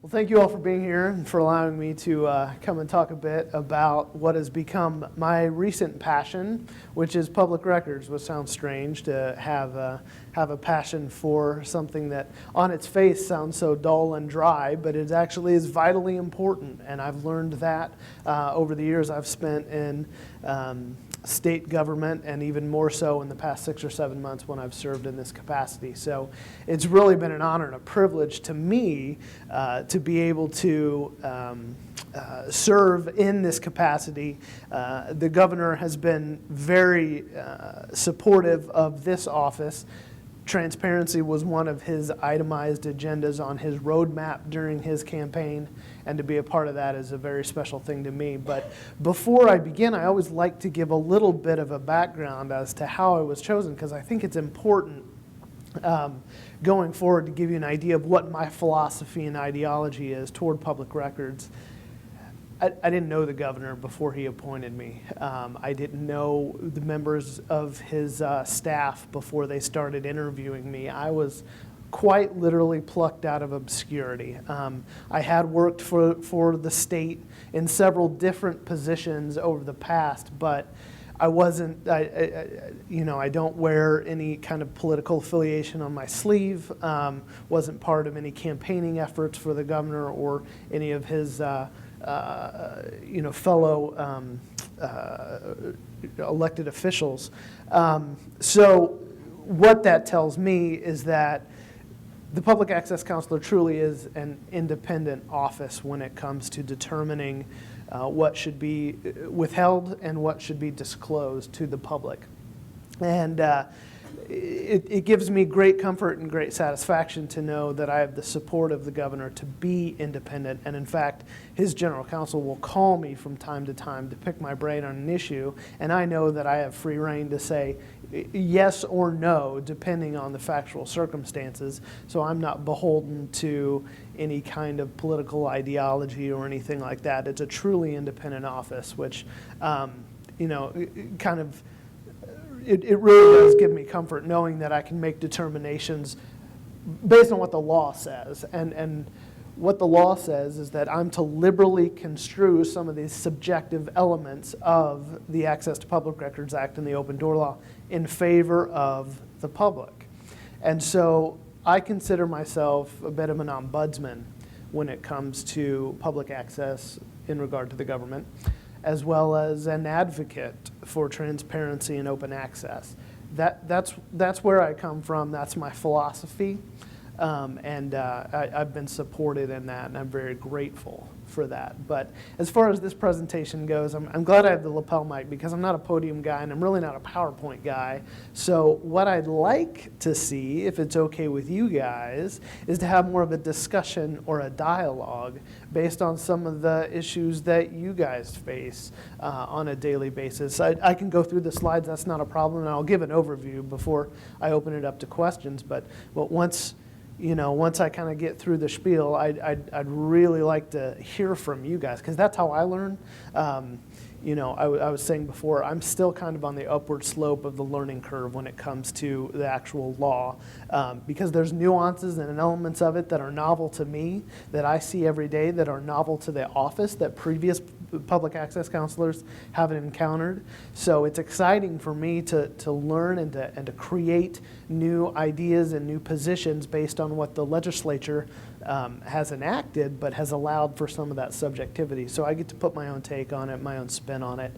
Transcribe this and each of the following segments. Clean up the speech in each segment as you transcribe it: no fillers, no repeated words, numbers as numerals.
Well, thank you all for being here and for allowing me to come and talk a bit about what has become my recent passion, which is public records, which sounds strange to have a passion for something that on its face sounds so dull and dry, but it actually is vitally important. And I've learned that over the years I've spent in state government, and even more so in the past 6 or 7 months when I've served in this capacity. So it's really been an honor and a privilege to me to be able to serve in this capacity. The governor has been very supportive of this office. Transparency was one of his itemized agendas on his roadmap during his campaign, and to be a part of that is a very special thing to me. But before I begin, I always like to give a little bit of a background as to how I was chosen, because I think it's important going forward to give you an idea of what my philosophy and ideology is toward public records. I didn't know the governor before he appointed me. I didn't know the members of his staff before they started interviewing me. I was quite literally plucked out of obscurity. I had worked for the state in several different positions over the past, but I wasn't, I don't wear any kind of political affiliation on my sleeve, wasn't part of any campaigning efforts for the governor or any of his fellow elected officials. So what that tells me is that the Public Access Counselor truly is an independent office when it comes to determining what should be withheld and what should be disclosed to the public. And it gives me great comfort and great satisfaction to know that I have the support of the governor to be independent. And in fact, his general counsel will call me from time to time to pick my brain on an issue, and I know that I have free rein to say yes or no depending on the factual circumstances, so I'm not beholden to any kind of political ideology or anything like that. It's a truly independent office, which it really does give me comfort knowing that I can make determinations based on what the law says. And what the law says is that I'm to liberally construe some of these subjective elements of the Access to Public Records Act and the Open Door Law in favor of the public. And so I consider myself a bit of an ombudsman when it comes to public access in regard to the government, as well as an advocate for transparency and open access. That's where I come from. That's my philosophy, and I've been supported in that, and I'm very grateful for that. But as far as this presentation goes, I'm glad I have the lapel mic, because I'm not a podium guy and I'm really not a PowerPoint guy. So what I'd like to see, if it's okay with you guys, is to have more of a discussion or a dialogue based on some of the issues that you guys face on a daily basis. I can go through the slides, that's not a problem, and I'll give an overview before I open it up to questions. But once I kind of get through the spiel, I'd really like to hear from you guys, because that's how I learn. I was saying before, I'm still kind of on the upward slope of the learning curve when it comes to the actual law, because there's nuances and elements of it that are novel to me, that I see every day, that are novel to the office, that previous public access counselors haven't encountered. So it's exciting for me to learn and to create new ideas and new positions based on what the legislature has enacted, but has allowed for some of that subjectivity. So I get to put my own take on it, my own spin on it.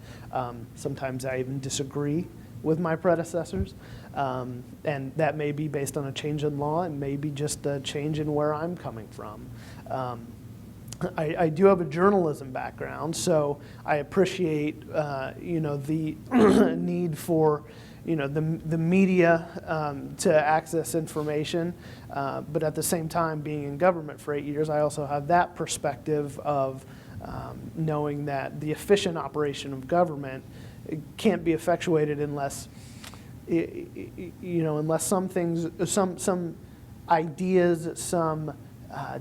Sometimes I even disagree with my predecessors, and that may be based on a change in law, and maybe just a change in where I'm coming from. I do have a journalism background, so I appreciate the need for the media to access information, but at the same time, being in government for 8 years, I also have that perspective of knowing that the efficient operation of government can't be effectuated unless unless some things, some ideas, some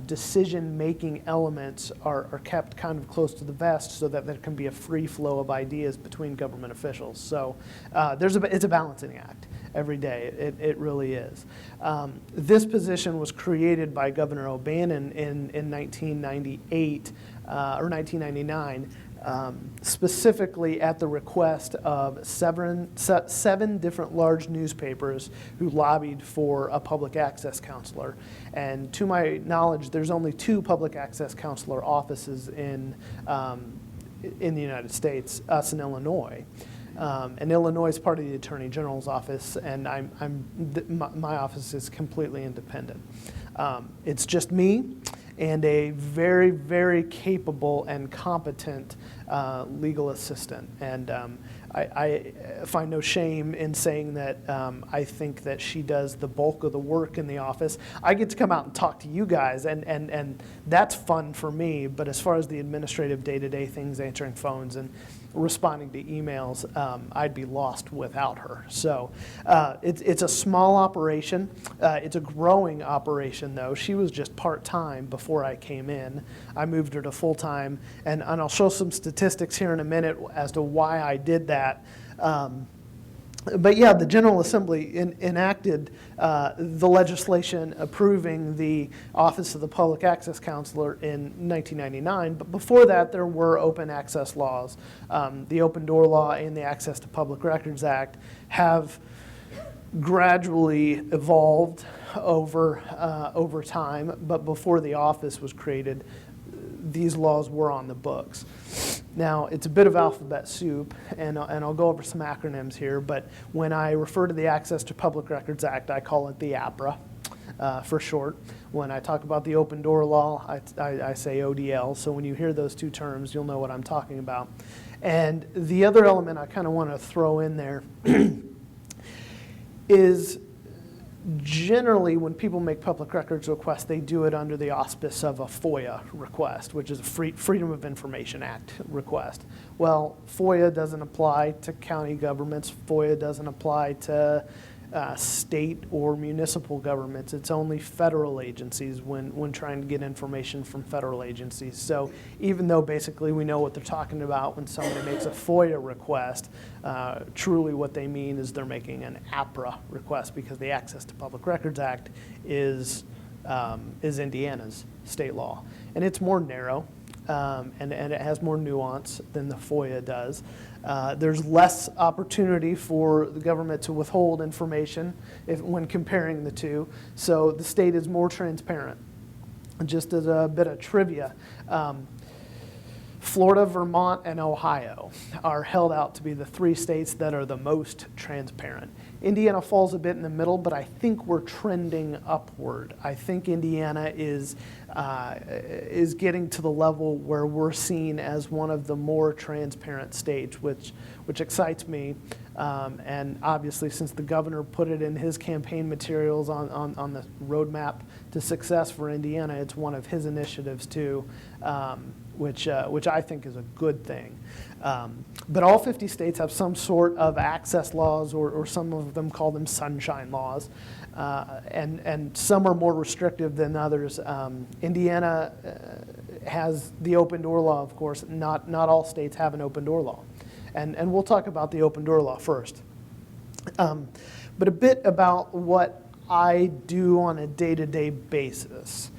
decision-making elements are kept kind of close to the vest, so that there can be a free flow of ideas between government officials. So it's a balancing act. every day. It really is. This position was created by Governor O'Bannon in 1998 or 1999, specifically at the request of seven different large newspapers who lobbied for a public access counselor. And to my knowledge, there's only 2 public access counselor offices in the United States, us in Illinois. And Illinois is part of the Attorney General's office, and my office is completely independent. It's just me and a very, very capable and competent legal assistant. And I find no shame in saying that I think that she does the bulk of the work in the office. I get to come out and talk to you guys, and that's fun for me, but as far as the administrative day-to-day things, answering phones and responding to emails, I'd be lost without her. So it's a small operation. It's a growing operation, though. She was just part-time before I came in. I moved her to full-time, and I'll show some statistics here in a minute as to why I did that. But yeah, the General Assembly enacted the legislation approving the Office of the Public Access Counselor in 1999. But before that, there were open access laws. The Open Door Law and the Access to Public Records Act have gradually evolved over time. But before the office was created, these laws were on the books. Now, it's a bit of alphabet soup, and I'll go over some acronyms here, but when I refer to the Access to Public Records Act, I call it the APRA for short. When I talk about the Open Door Law, I say ODL, so when you hear those 2 terms, you'll know what I'm talking about. And the other element I kind of want to throw in there is generally, when people make public records requests, they do it under the auspice of a FOIA request, which is a Freedom of Information Act request. Well, FOIA doesn't apply to county governments. FOIA doesn't apply to state or municipal governments. It's only federal agencies when trying to get information from federal agencies. So even though basically we know what they're talking about when somebody makes a FOIA request, truly what they mean is they're making an APRA request, because the Access to Public Records Act is Indiana's state law. And it's more narrow, and it has more nuance than the FOIA does. There's less opportunity for the government to withhold information when comparing the two, so the state is more transparent. Just as a bit of trivia, Florida, Vermont, and Ohio are held out to be the 3 states that are the most transparent. Indiana falls a bit in the middle, but I think we're trending upward. I think Indiana is getting to the level where we're seen as one of the more transparent states, which excites me. And obviously, since the governor put it in his campaign materials on the roadmap to success for Indiana, it's one of his initiatives too, which I think is a good thing. But all 50 states have some sort of access laws, or some of them call them sunshine laws, and some are more restrictive than others. Indiana has the open door law, of course. Not all states have an open door law. And we'll talk about the open door law first. But a bit about what I do on a day-to-day basis.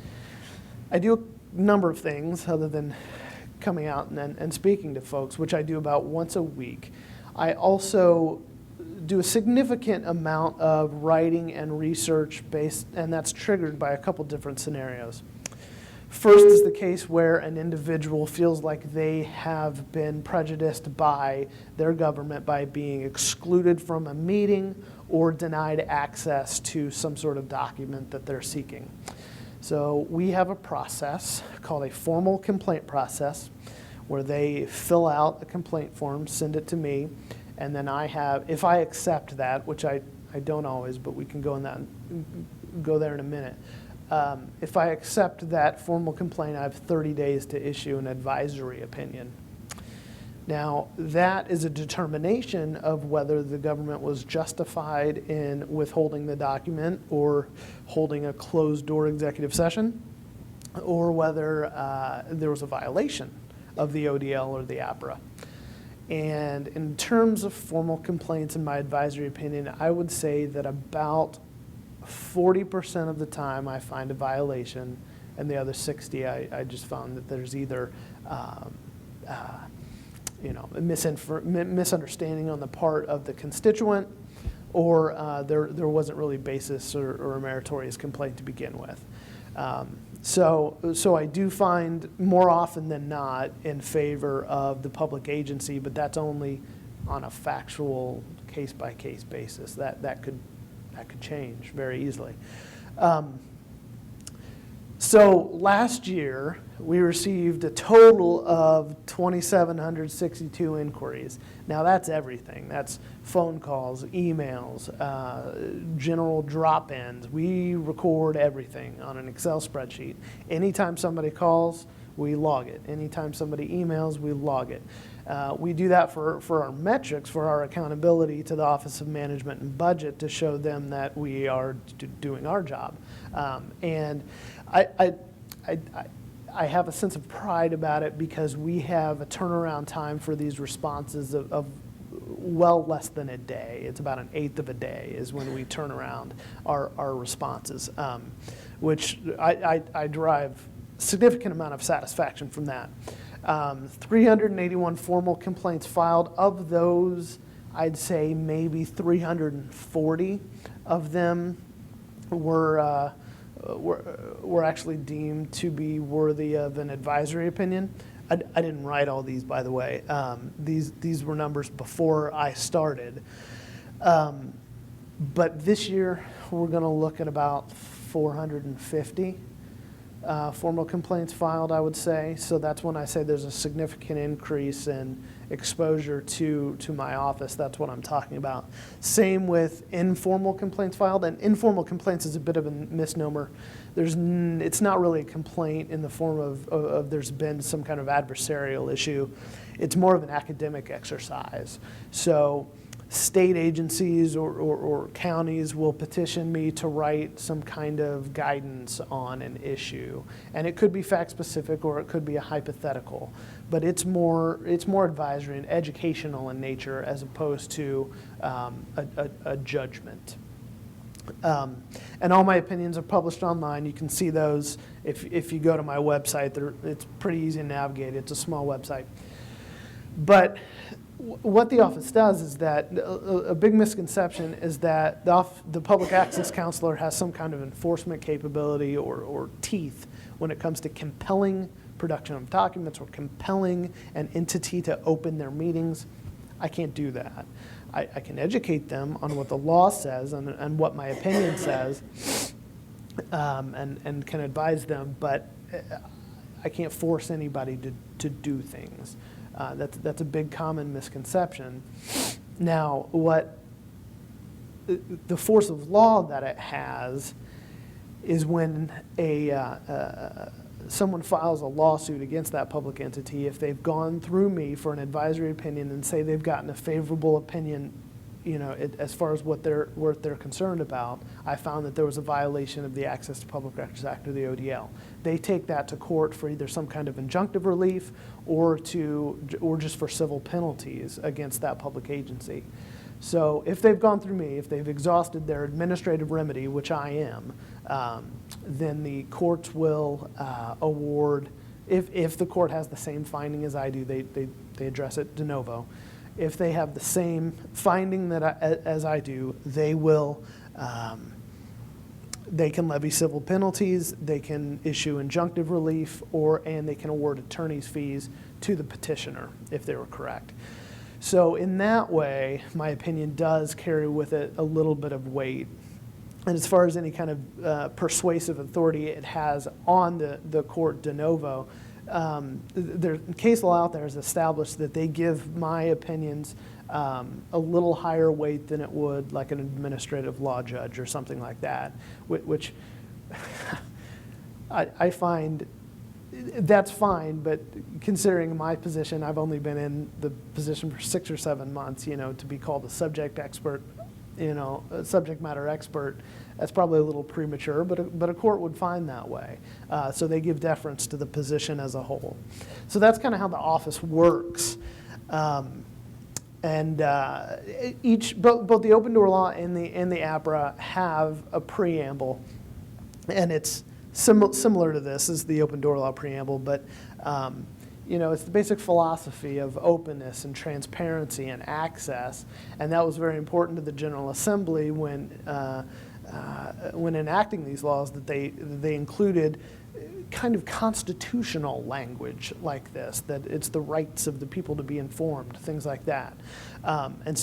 I do a number of things other than coming out and speaking to folks, which I do about once a week. I also do a significant amount of writing and research based, and that's triggered by a couple different scenarios. First is the case where an individual feels like they have been prejudiced by their government by being excluded from a meeting or denied access to some sort of document that they're seeking. So we have a process called a formal complaint process where they fill out a complaint form, send it to me, and then if I accept that, which I don't always, but we can go there in a minute. If I accept that formal complaint, I have 30 days to issue an advisory opinion. Now, that is a determination of whether the government was justified in withholding the document or holding a closed-door executive session, or whether there was a violation of the ODL or the APRA. And in terms of formal complaints, in my advisory opinion, I would say that about 40% of the time I find a violation, and the other 60 I just found that there's either a misunderstanding on the part of the constituent, or there wasn't really basis or a meritorious complaint to begin with. So I do find more often than not in favor of the public agency, but that's only on a factual case-by-case basis. That could change very easily. So last year, we received a total of 2,762 inquiries. Now that's everything. That's phone calls, emails, general drop-ins. We record everything on an Excel spreadsheet. Anytime somebody calls, we log it. Anytime somebody emails, we log it. We do that for our metrics, for our accountability to the Office of Management and Budget, to show them that we are doing our job. And I have a sense of pride about it because we have a turnaround time for these responses of well less than a day. It's about an eighth of a day is when we turn around our responses, which I derive significant amount of satisfaction from that. 381 formal complaints filed. Of those, I'd say maybe 340 of them were actually deemed to be worthy of an advisory opinion. I didn't write all these, by the way. These were numbers before I started. But this year, we're going to look at about 450 formal complaints filed, I would say. So that's when I say there's a significant increase in exposure to my office. That's what I'm talking about. Same with informal complaints filed. And informal complaints is a bit of a misnomer. It's not really a complaint in the form of there's been some kind of adversarial issue. It's more of an academic exercise. So state agencies or counties will petition me to write some kind of guidance on an issue. And it could be fact specific or it could be a hypothetical. But it's more advisory and educational in nature as opposed to a judgment. And all my opinions are published online. You can see those if you go to my website. It's pretty easy to navigate. It's a small website. But what the office does is that a big misconception is that the public access counselor has some kind of enforcement capability or teeth when it comes to compelling production of documents or compelling an entity to open their meetings. I can't do that. I can educate them on what the law says and what my opinion says and can advise them, but I can't force anybody to do things. That's a big common misconception. Now, what the force of law that it has is when someone files a lawsuit against that public entity, if they've gone through me for an advisory opinion and say they've gotten a favorable opinion, as far as what they're concerned about, I found that there was a violation of the Access to Public Records Act or the ODL. They take that to court for either some kind of injunctive relief or just for civil penalties against that public agency. So if they've gone through me, if they've exhausted their administrative remedy, which I am, then the courts will award, if the court has the same finding as I do, they address it de novo. If they have the same finding as I do, they will, they can levy civil penalties, they can issue injunctive relief, and they can award attorney's fees to the petitioner if they were correct. So in that way, my opinion does carry with it a little bit of weight. And as far as any kind of persuasive authority it has on the court de novo, their case law out there has established that they give my opinions a little higher weight than it would like an administrative law judge or something like that, which I find that's fine, but considering my position, I've only been in the position for 6 or 7 months, to be called a subject expert, a subject matter expert, that's probably a little premature, but a court would find that way. So they give deference to the position as a whole. So that's kind of how the office works. And both the open door law and the APRA have a preamble, and it's similar to this as the open door law preamble, but it's the basic philosophy of openness and transparency and access, and that was very important to the General Assembly when enacting these laws, that they included kind of constitutional language like this, that it's the rights of the people to be informed, things like that. And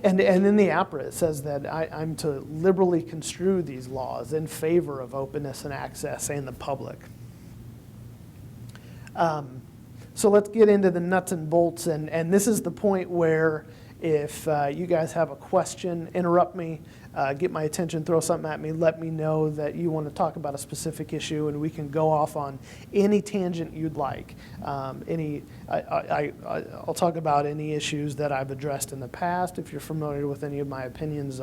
in the APRA it says that I'm to liberally construe these laws in favor of openness and access and the public. So let's get into the nuts and bolts, and this is the point where if you guys have a question, interrupt me, get my attention, throw something at me, let me know that you want to talk about a specific issue, and we can go off on any tangent you'd like. I'll talk about any issues that I've addressed in the past. If you're familiar with any of my opinions,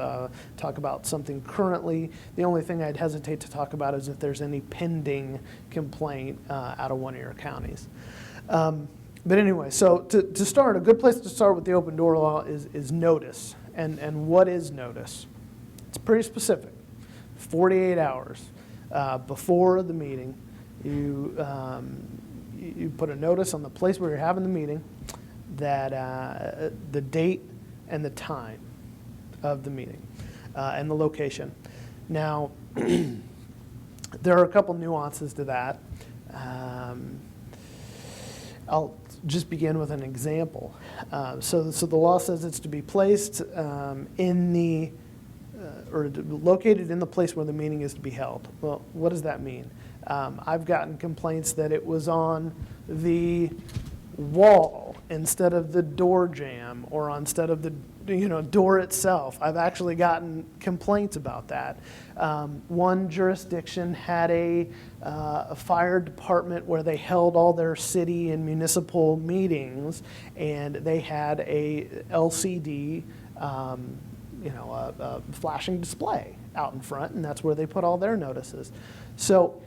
talk about something currently. The only thing I'd hesitate to talk about is if there's any pending complaint out of one of your counties. But anyway, so to start, a good place to start with the open door law is notice. And what is notice? It's pretty specific. 48 hours before the meeting, you put a notice on the place where you're having the meeting, that the date and the time of the meeting and the location. Now, there are a couple nuances to that. I'll just begin with an example. So the law says it's to be placed or located in the place where the meeting is to be held. Well, what does that mean? I've gotten complaints that it was on the wall instead of the door jamb, or instead of the door itself. I've actually gotten complaints about that. One jurisdiction had a fire department where they held all their city and municipal meetings, and they had a LCD, a flashing display out in front, and that's where they put all their notices. So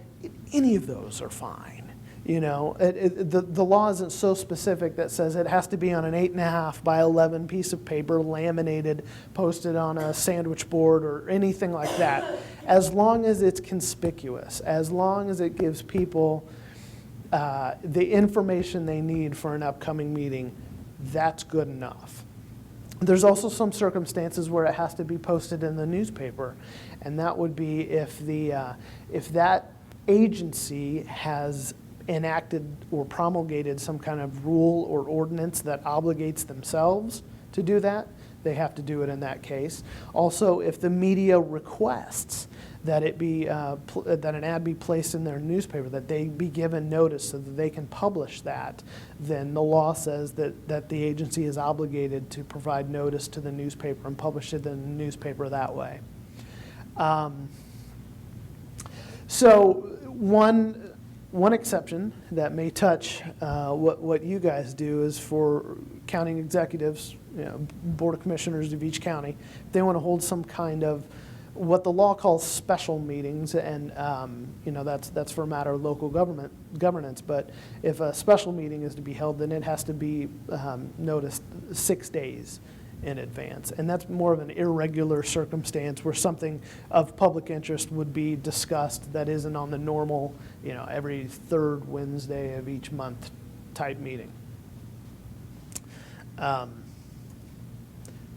any of those are fine. The law isn't so specific that says it has to be on an 8.5 by 11 piece of paper, laminated, posted on a sandwich board or anything like that. As long as it's conspicuous, as long as it gives people the information they need for an upcoming meeting, that's good enough. There's also some circumstances where it has to be posted in the newspaper, and that would be if that agency has enacted or promulgated some kind of rule or ordinance that obligates themselves to do that, they have to do it in that case. Also, if the media requests that it be that an ad be placed in their newspaper, that they be given notice so that they can publish that, then the law says that the agency is obligated to provide notice to the newspaper and publish it in the newspaper that way. So one exception that may touch what you guys do is for county executives, board of commissioners of each county. If they want to hold some kind of what the law calls special meetings, and that's for a matter of local governance. But if a special meeting is to be held, then it has to be noticed 6 days in advance, and that's more of an irregular circumstance where something of public interest would be discussed that isn't on the normal, every third Wednesday of each month type meeting.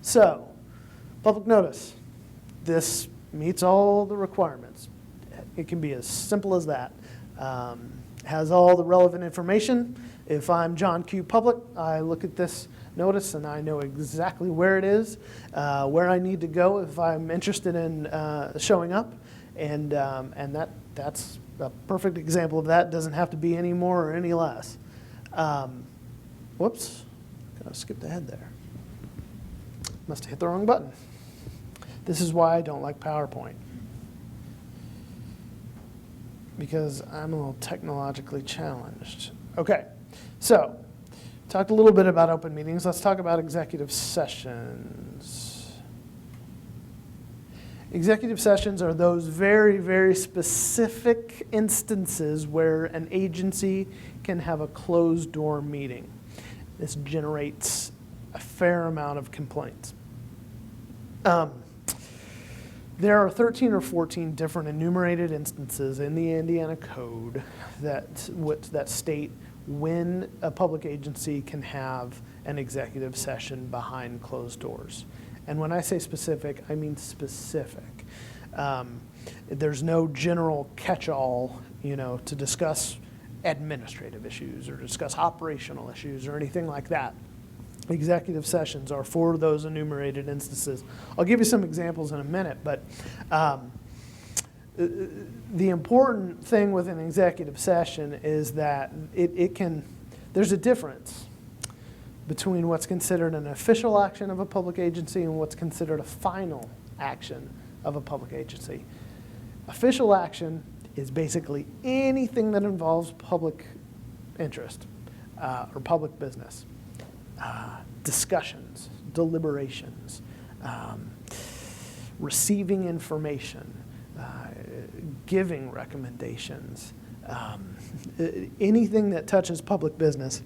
So, public notice. This meets all the requirements. It can be as simple as that. Has all the relevant information. If I'm John Q. Public, I look at this notice and I know exactly where it is, where I need to go if I'm interested in showing up, and that's a perfect example of that. Doesn't have to be any more or any less. Whoops, I skipped ahead there. Must have hit the wrong button. This is why I don't like PowerPoint, because I'm a little technologically challenged. Okay, so talked a little bit about open meetings. Let's talk about executive sessions. Executive sessions are those very, very specific instances where an agency can have a closed-door meeting. This generates a fair amount of complaints. There are 13 or 14 different enumerated instances in the Indiana Code that state when a public agency can have an executive session behind closed doors. And when I say specific, I mean specific. There's no general catch-all, to discuss administrative issues or discuss operational issues or anything like that. Executive sessions are for those enumerated instances. I'll give you some examples in a minute, but the important thing with an executive session is that there's a difference between what's considered an official action of a public agency and what's considered a final action of a public agency. Official action is basically anything that involves public interest or public business. Discussions, deliberations, receiving information, giving recommendations, anything that touches public business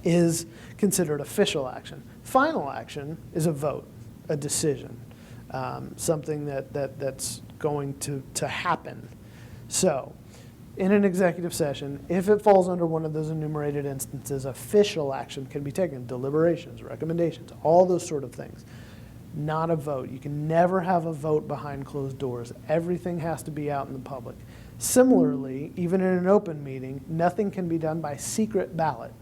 is considered official action. Final action is a vote, a decision, something that's going to happen. So, in an executive session, if it falls under one of those enumerated instances, official action can be taken, deliberations, recommendations, all those sort of things. Not a vote. You can never have a vote behind closed doors. Everything has to be out in the public. Similarly, even in an open meeting, nothing can be done by secret ballot.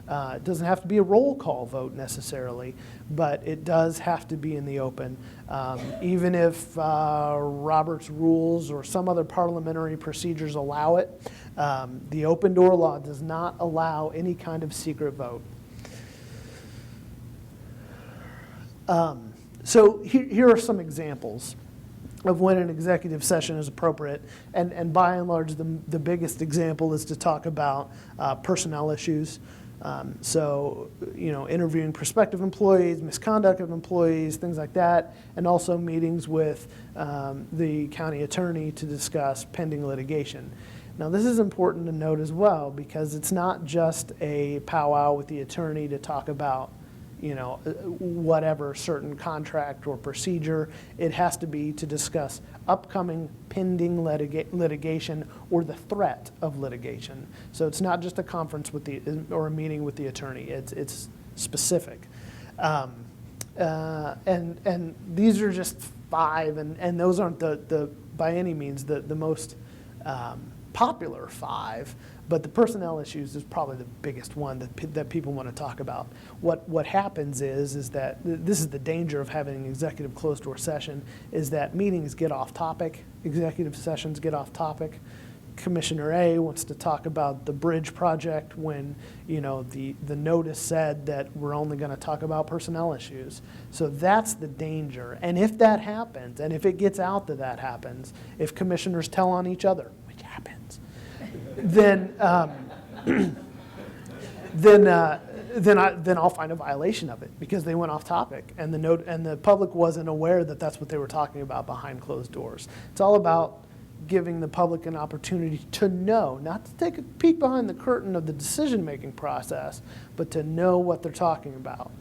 It doesn't have to be a roll call vote necessarily, but it does have to be in the open. Even if Robert's rules or some other parliamentary procedures allow it, the open door law does not allow any kind of secret vote. So here are some examples of when an executive session is appropriate, and by and large the biggest example is to talk about personnel issues. So, interviewing prospective employees, misconduct of employees, things like that, and also meetings with the county attorney to discuss pending litigation. Now, this is important to note as well because it's not just a powwow with the attorney to talk about, whatever certain contract or procedure. It has to be to discuss upcoming pending litigation or the threat of litigation. So it's not just a conference or a meeting with the attorney. It's specific. And these are just 5, and those aren't the by any means the most popular 5. But the personnel issues is probably the biggest one that people want to talk about. What happens is that this is the danger of having an executive closed-door session, is that meetings get off topic, executive sessions get off topic. Commissioner A wants to talk about the bridge project when the notice said that we're only going to talk about personnel issues. So that's the danger. And if that happens, and if it gets out that happens, if commissioners tell on each other, which happens, then I'll find a violation of it because they went off topic and the public wasn't aware that that's what they were talking about behind closed doors. It's all about giving the public an opportunity to know, not to take a peek behind the curtain of the decision-making process, but to know what they're talking about.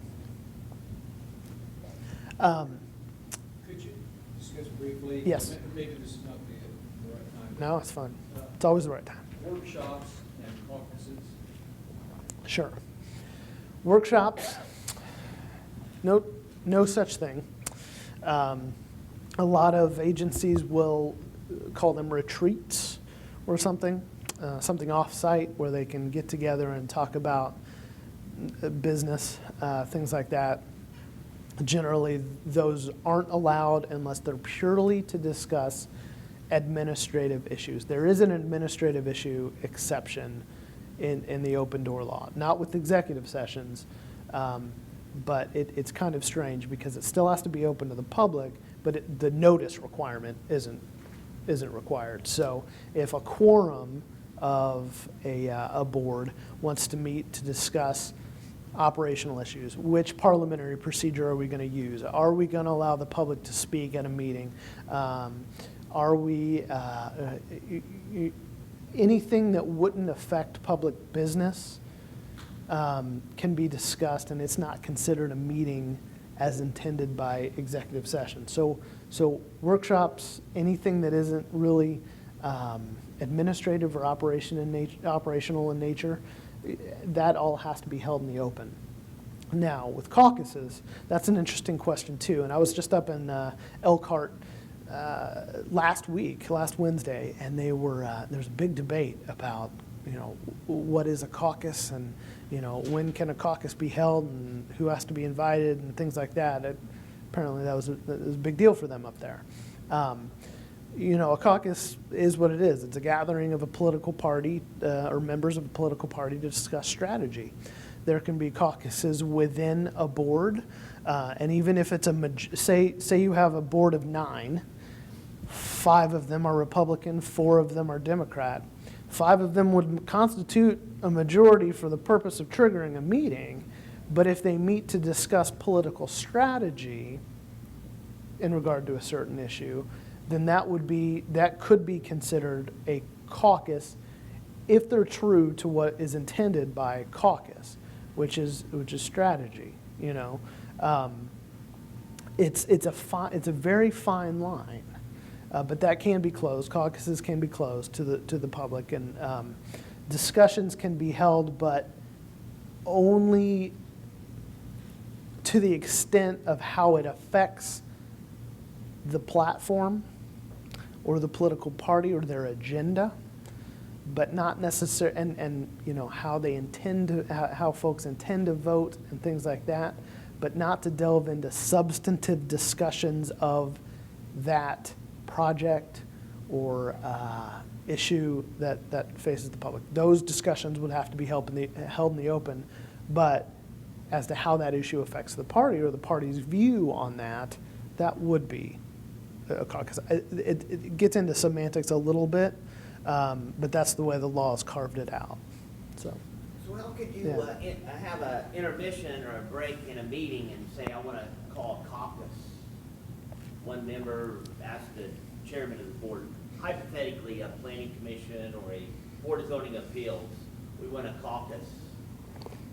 Could you discuss briefly? Yes. Maybe this is not the right time. No, it's fun. It's always the right time. Workshops and conferences. Sure. Workshops, no such thing. A lot of agencies will call them retreats or something off-site where they can get together and talk about business, things like that. Generally, those aren't allowed unless they're purely to discuss administrative issues. There is an administrative issue exception in the open door law, not with executive sessions, but it's kind of strange because it still has to be open to the public, but the notice requirement isn't required. So if a quorum of a board wants to meet to discuss operational issues, which parliamentary procedure are we going to use? Are we going to allow the public to speak at a meeting? Are we anything that wouldn't affect public business? can be discussed, and it's not considered a meeting as intended by executive session. So workshops, anything that isn't really administrative or operational in nature, that all has to be held in the open. Now, with caucuses, that's an interesting question too. And I was just up in Elkhart last Wednesday, and there's a big debate about, what is a caucus, and, when can a caucus be held, and who has to be invited, and things like that. Apparently that was a big deal for them up there. A caucus is what it is. It's a gathering of a political party or members of a political party to discuss strategy. There can be caucuses within a board, and even if it's say you have a board of 9, 5 of them are Republican, 4 of them are Democrat. 5 of them would constitute a majority for the purpose of triggering a meeting, but if they meet to discuss political strategy in regard to a certain issue, then that could be considered a caucus if they're true to what is intended by caucus, which is strategy. It's a very fine line. But that can be closed. Caucuses can be closed to the public, and discussions can be held, but only to the extent of how it affects the platform or the political party or their agenda, but not necessarily, and how they intend to, how folks intend to vote and things like that, but not to delve into substantive discussions of that project or issue that faces the public. Those discussions would have to be held in the open, but as to how that issue affects the party or the party's view on that would be a caucus. It gets into semantics a little bit, but that's the way the law has carved it out. So how could you have an intermission or a break in a meeting and say, I want to call a caucus? One member asked the chairman of the board, hypothetically, a planning commission or a board of zoning appeals, we want a caucus,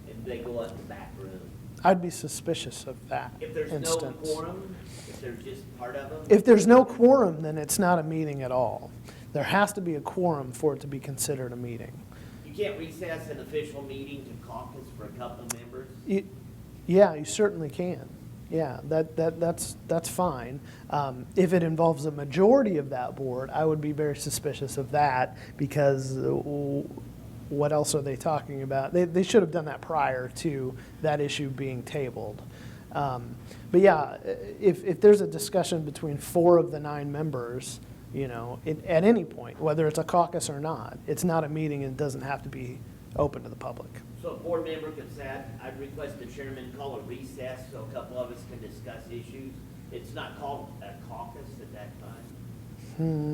and they go up the back room. I'd be suspicious of that If there's instance. no quorum, if there's just part of them? If there's no quorum, then it's not a meeting at all. There has to be a quorum for it to be considered a meeting. You can't recess an official meeting to caucus for a couple of members? Yeah, you certainly can. Yeah, that's fine. If it involves a majority of that board, I would be very suspicious of that, because what else are they talking about? They should have done that prior to that issue being tabled. But yeah, if there's a discussion between 4 of the 9 members, at any point, whether it's a caucus or not, it's not a meeting and it doesn't have to be open to the public. So a board member could say, I'd request the chairman call a recess so a couple of us can discuss issues. It's not called a caucus at that time?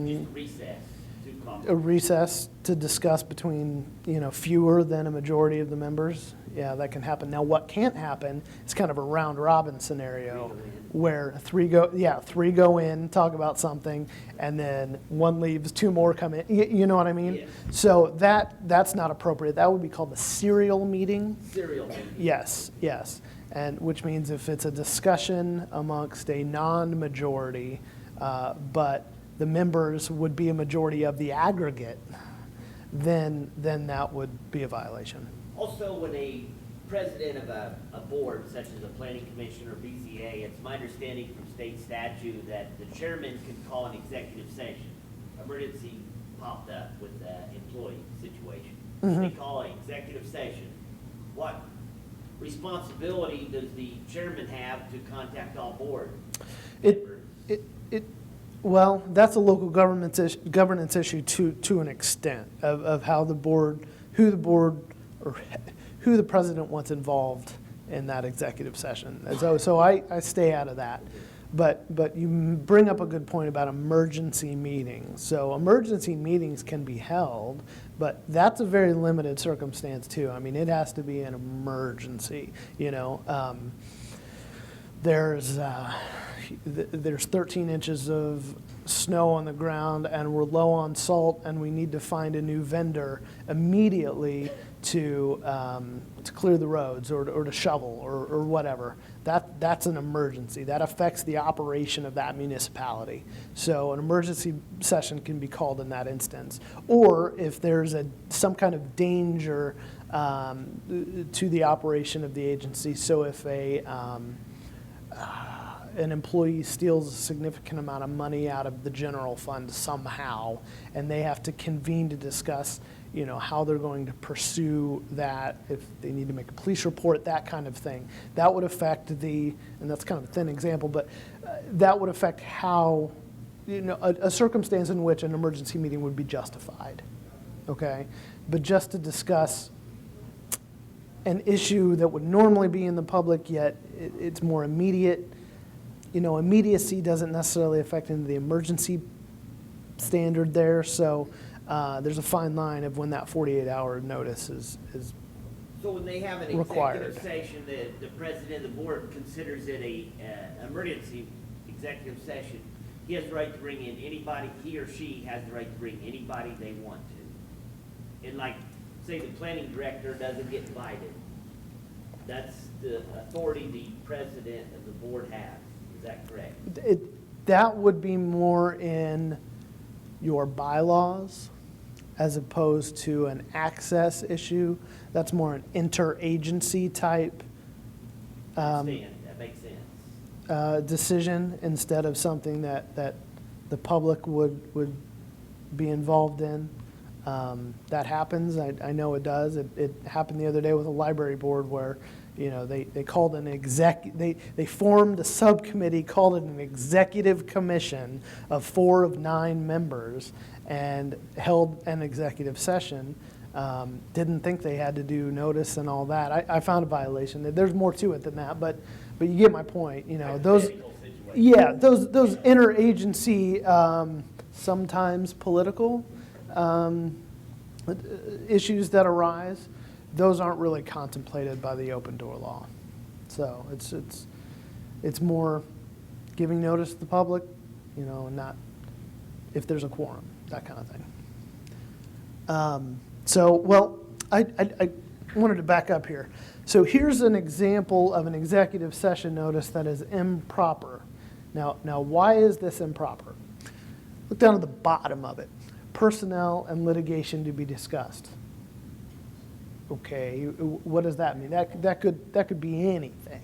Just recess to caucus. A recess to discuss between, fewer than a majority of the members. Yeah, that can happen. Now, what can't happen is kind of a round robin scenario where 3 go in, talk about something, and then 1 leaves, 2 more come in. You know what I mean? Yes. So that's not appropriate. That would be called a serial meeting. Serial meeting. Yes. And which means if it's a discussion amongst a non-majority, but the members would be a majority of the aggregate, then that would be a violation. Also, when a president of a board, such as a planning commission or BZA, it's my understanding from state statute that the chairman can call an executive session. Emergency popped up with the employee situation. They call an executive session. What responsibility does the chairman have to contact all board members? Well, that's a local governance issue to an extent of how the board, who the president wants involved in that executive session. And so I stay out of that. But you bring up a good point about emergency meetings. So emergency meetings can be held, but that's a very limited circumstance too. I mean, it has to be an emergency, There's, there's 13 inches of snow on the ground and we're low on salt and we need to find a new vendor immediately to clear the roads or to shovel or whatever. That's an emergency. That affects the operation of that municipality. So an emergency session can be called in that instance. Or if there's some kind of danger to the operation of the agency. So if an employee steals a significant amount of money out of the general fund somehow, and they have to convene to discuss, how they're going to pursue that, if they need to make a police report, that kind of thing. That would affect and that's kind of a thin example, but that would affect how, a circumstance in which an emergency meeting would be justified, okay? But just to discuss an issue that would normally be in the public, yet it's more immediate. Immediacy doesn't necessarily affect into the emergency standard there, so there's a fine line of when that 48-hour notice is So when they have an required. executive session, the president of the board considers it a emergency executive session, he has the right to bring in anybody, he or she has the right to bring anybody they want to. And like, say the planning director doesn't get invited, that's the authority the president of the board has. Is that correct? That would be more in your bylaws as opposed to an access issue. That's more an interagency type That makes sense. decision instead of something that the public would be involved in. That happens. I know it does. It happened the other day with a library board where, they called they formed a subcommittee, called it an executive commission of 4 of 9 members, and held an executive session. Didn't think they had to do notice and all that. I found a violation. There's more to it than that, but you get my point. Those Hypothetical situation. yeah, those interagency, sometimes political issues that arise, those aren't really contemplated by the open door law. So it's more giving notice to the public, not if there's a quorum, that kind of thing. I wanted to back up here. So here's an example of an executive session notice that is improper. Now why is this improper? Look down at the bottom of it. Personnel and litigation to be discussed. Okay, what does that mean? That could be anything.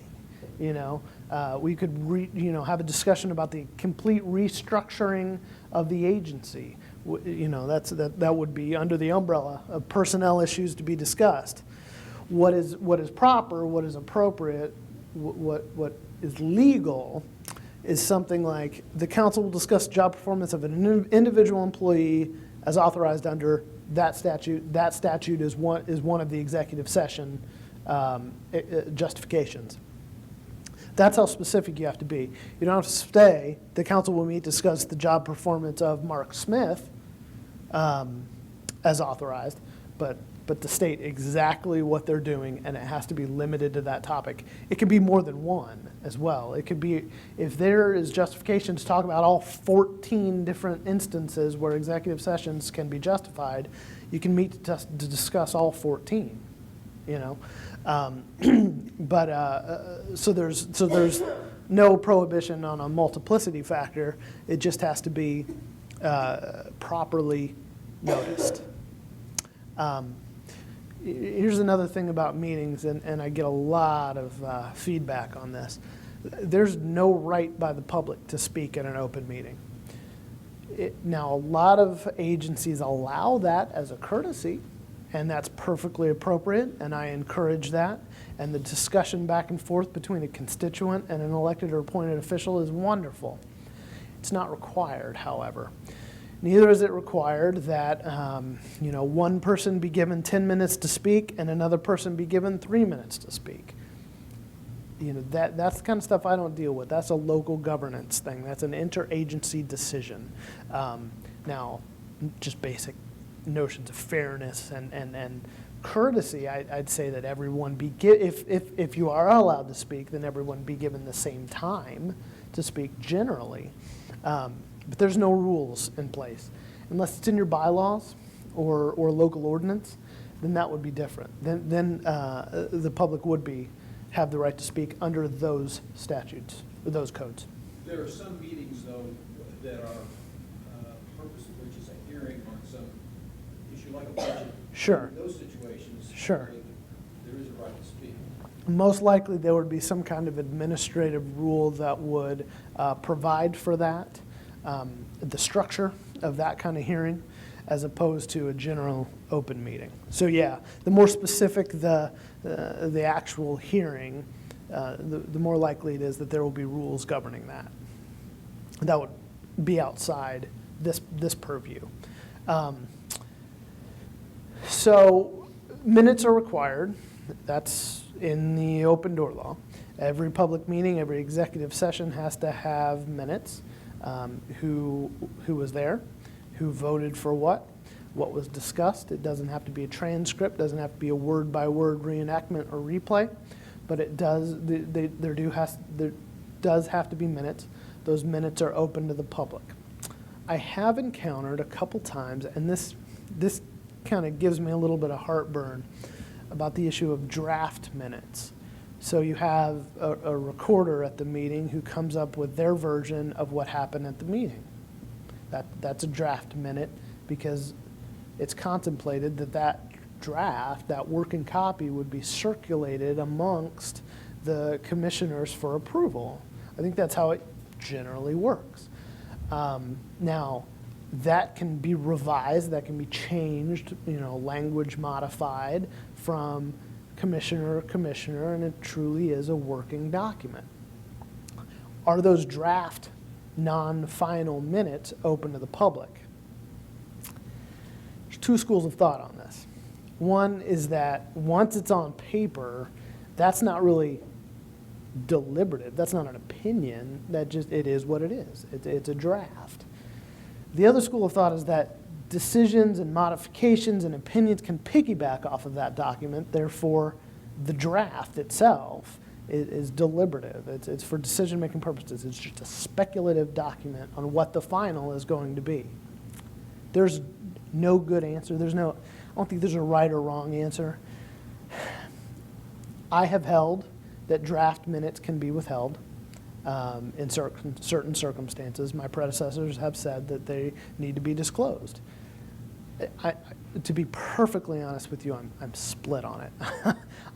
We could have a discussion about the complete restructuring of the agency. That would be under the umbrella of personnel issues to be discussed. What is proper, what is appropriate, what is legal is something like the council will discuss job performance of an individual employee as authorized under that statute. That statute is one of the executive session justifications. That's how specific you have to be. You don't have to say the council will meet to discuss the job performance of Mark Smith as authorized, but to state exactly what they're doing, and it has to be limited to that topic. It can be more than one as well. It could be, if there is justification to talk about all 14 different instances where executive sessions can be justified, you can meet to discuss all 14, So there's no prohibition on a multiplicity factor. It just has to be properly noticed. Here's another thing about meetings, and I get a lot of feedback on this. There's no right by the public to speak at an open meeting. Now, a lot of agencies allow that as a courtesy, and that's perfectly appropriate, and I encourage that. And the discussion back and forth between a constituent and an elected or appointed official is wonderful. It's not required, however. Neither is it required that one person be given 10 minutes to speak and another person be given 3 minutes to speak. That's the kind of stuff I don't deal with. That's a local governance thing. That's an interagency decision. Now, just basic notions of fairness and courtesy, I'd say that everyone if you are allowed to speak, then everyone be given the same time to speak generally. But there's no rules in place. Unless it's in your bylaws or local ordinance, then that would be different. Then the public would have the right to speak under those statutes, or those codes. There are some meetings, though, that are, purpose of which is a hearing on some issue like a budget. Sure. In those situations, Sure. there is a right to speak. Most likely, there would be some kind of administrative rule that would provide for that, the structure of that kind of hearing, as opposed to a general open meeting. So yeah, the more specific the actual hearing, the more likely it is that there will be rules governing that. That would be outside this purview. So minutes are required. That's in the open door law. Every public meeting, every executive session has to have minutes. Who was there, who voted for what was discussed. It doesn't have to be a transcript, doesn't have to be a word-by-word reenactment or replay, but it does. There does have to be minutes. Those minutes are open to the public. I have encountered a couple times, and this kind of gives me a little bit of heartburn about the issue of draft minutes. So you have a recorder at the meeting who comes up with their version of what happened at the meeting. That's a draft minute because it's contemplated that draft, that working copy, would be circulated amongst the commissioners for approval. I think that's how it generally works. Now, that can be revised, that can be changed, language modified from commissioner to commissioner, and it truly is a working document. Are those draft non-final minutes open to the public? There's two schools of thought on this. One is that once it's on paper, that's not really deliberative. That's not an opinion. It is what it is. It's a draft. The other school of thought is that decisions and modifications and opinions can piggyback off of that document. Therefore, the draft itself is deliberative. It's for decision-making purposes. It's just a speculative document on what the final is going to be. There's no good answer. I don't think there's a right or wrong answer. I have held that draft minutes can be withheld in certain circumstances. My predecessors have said that they need to be disclosed. To be perfectly honest with you, I'm split on it.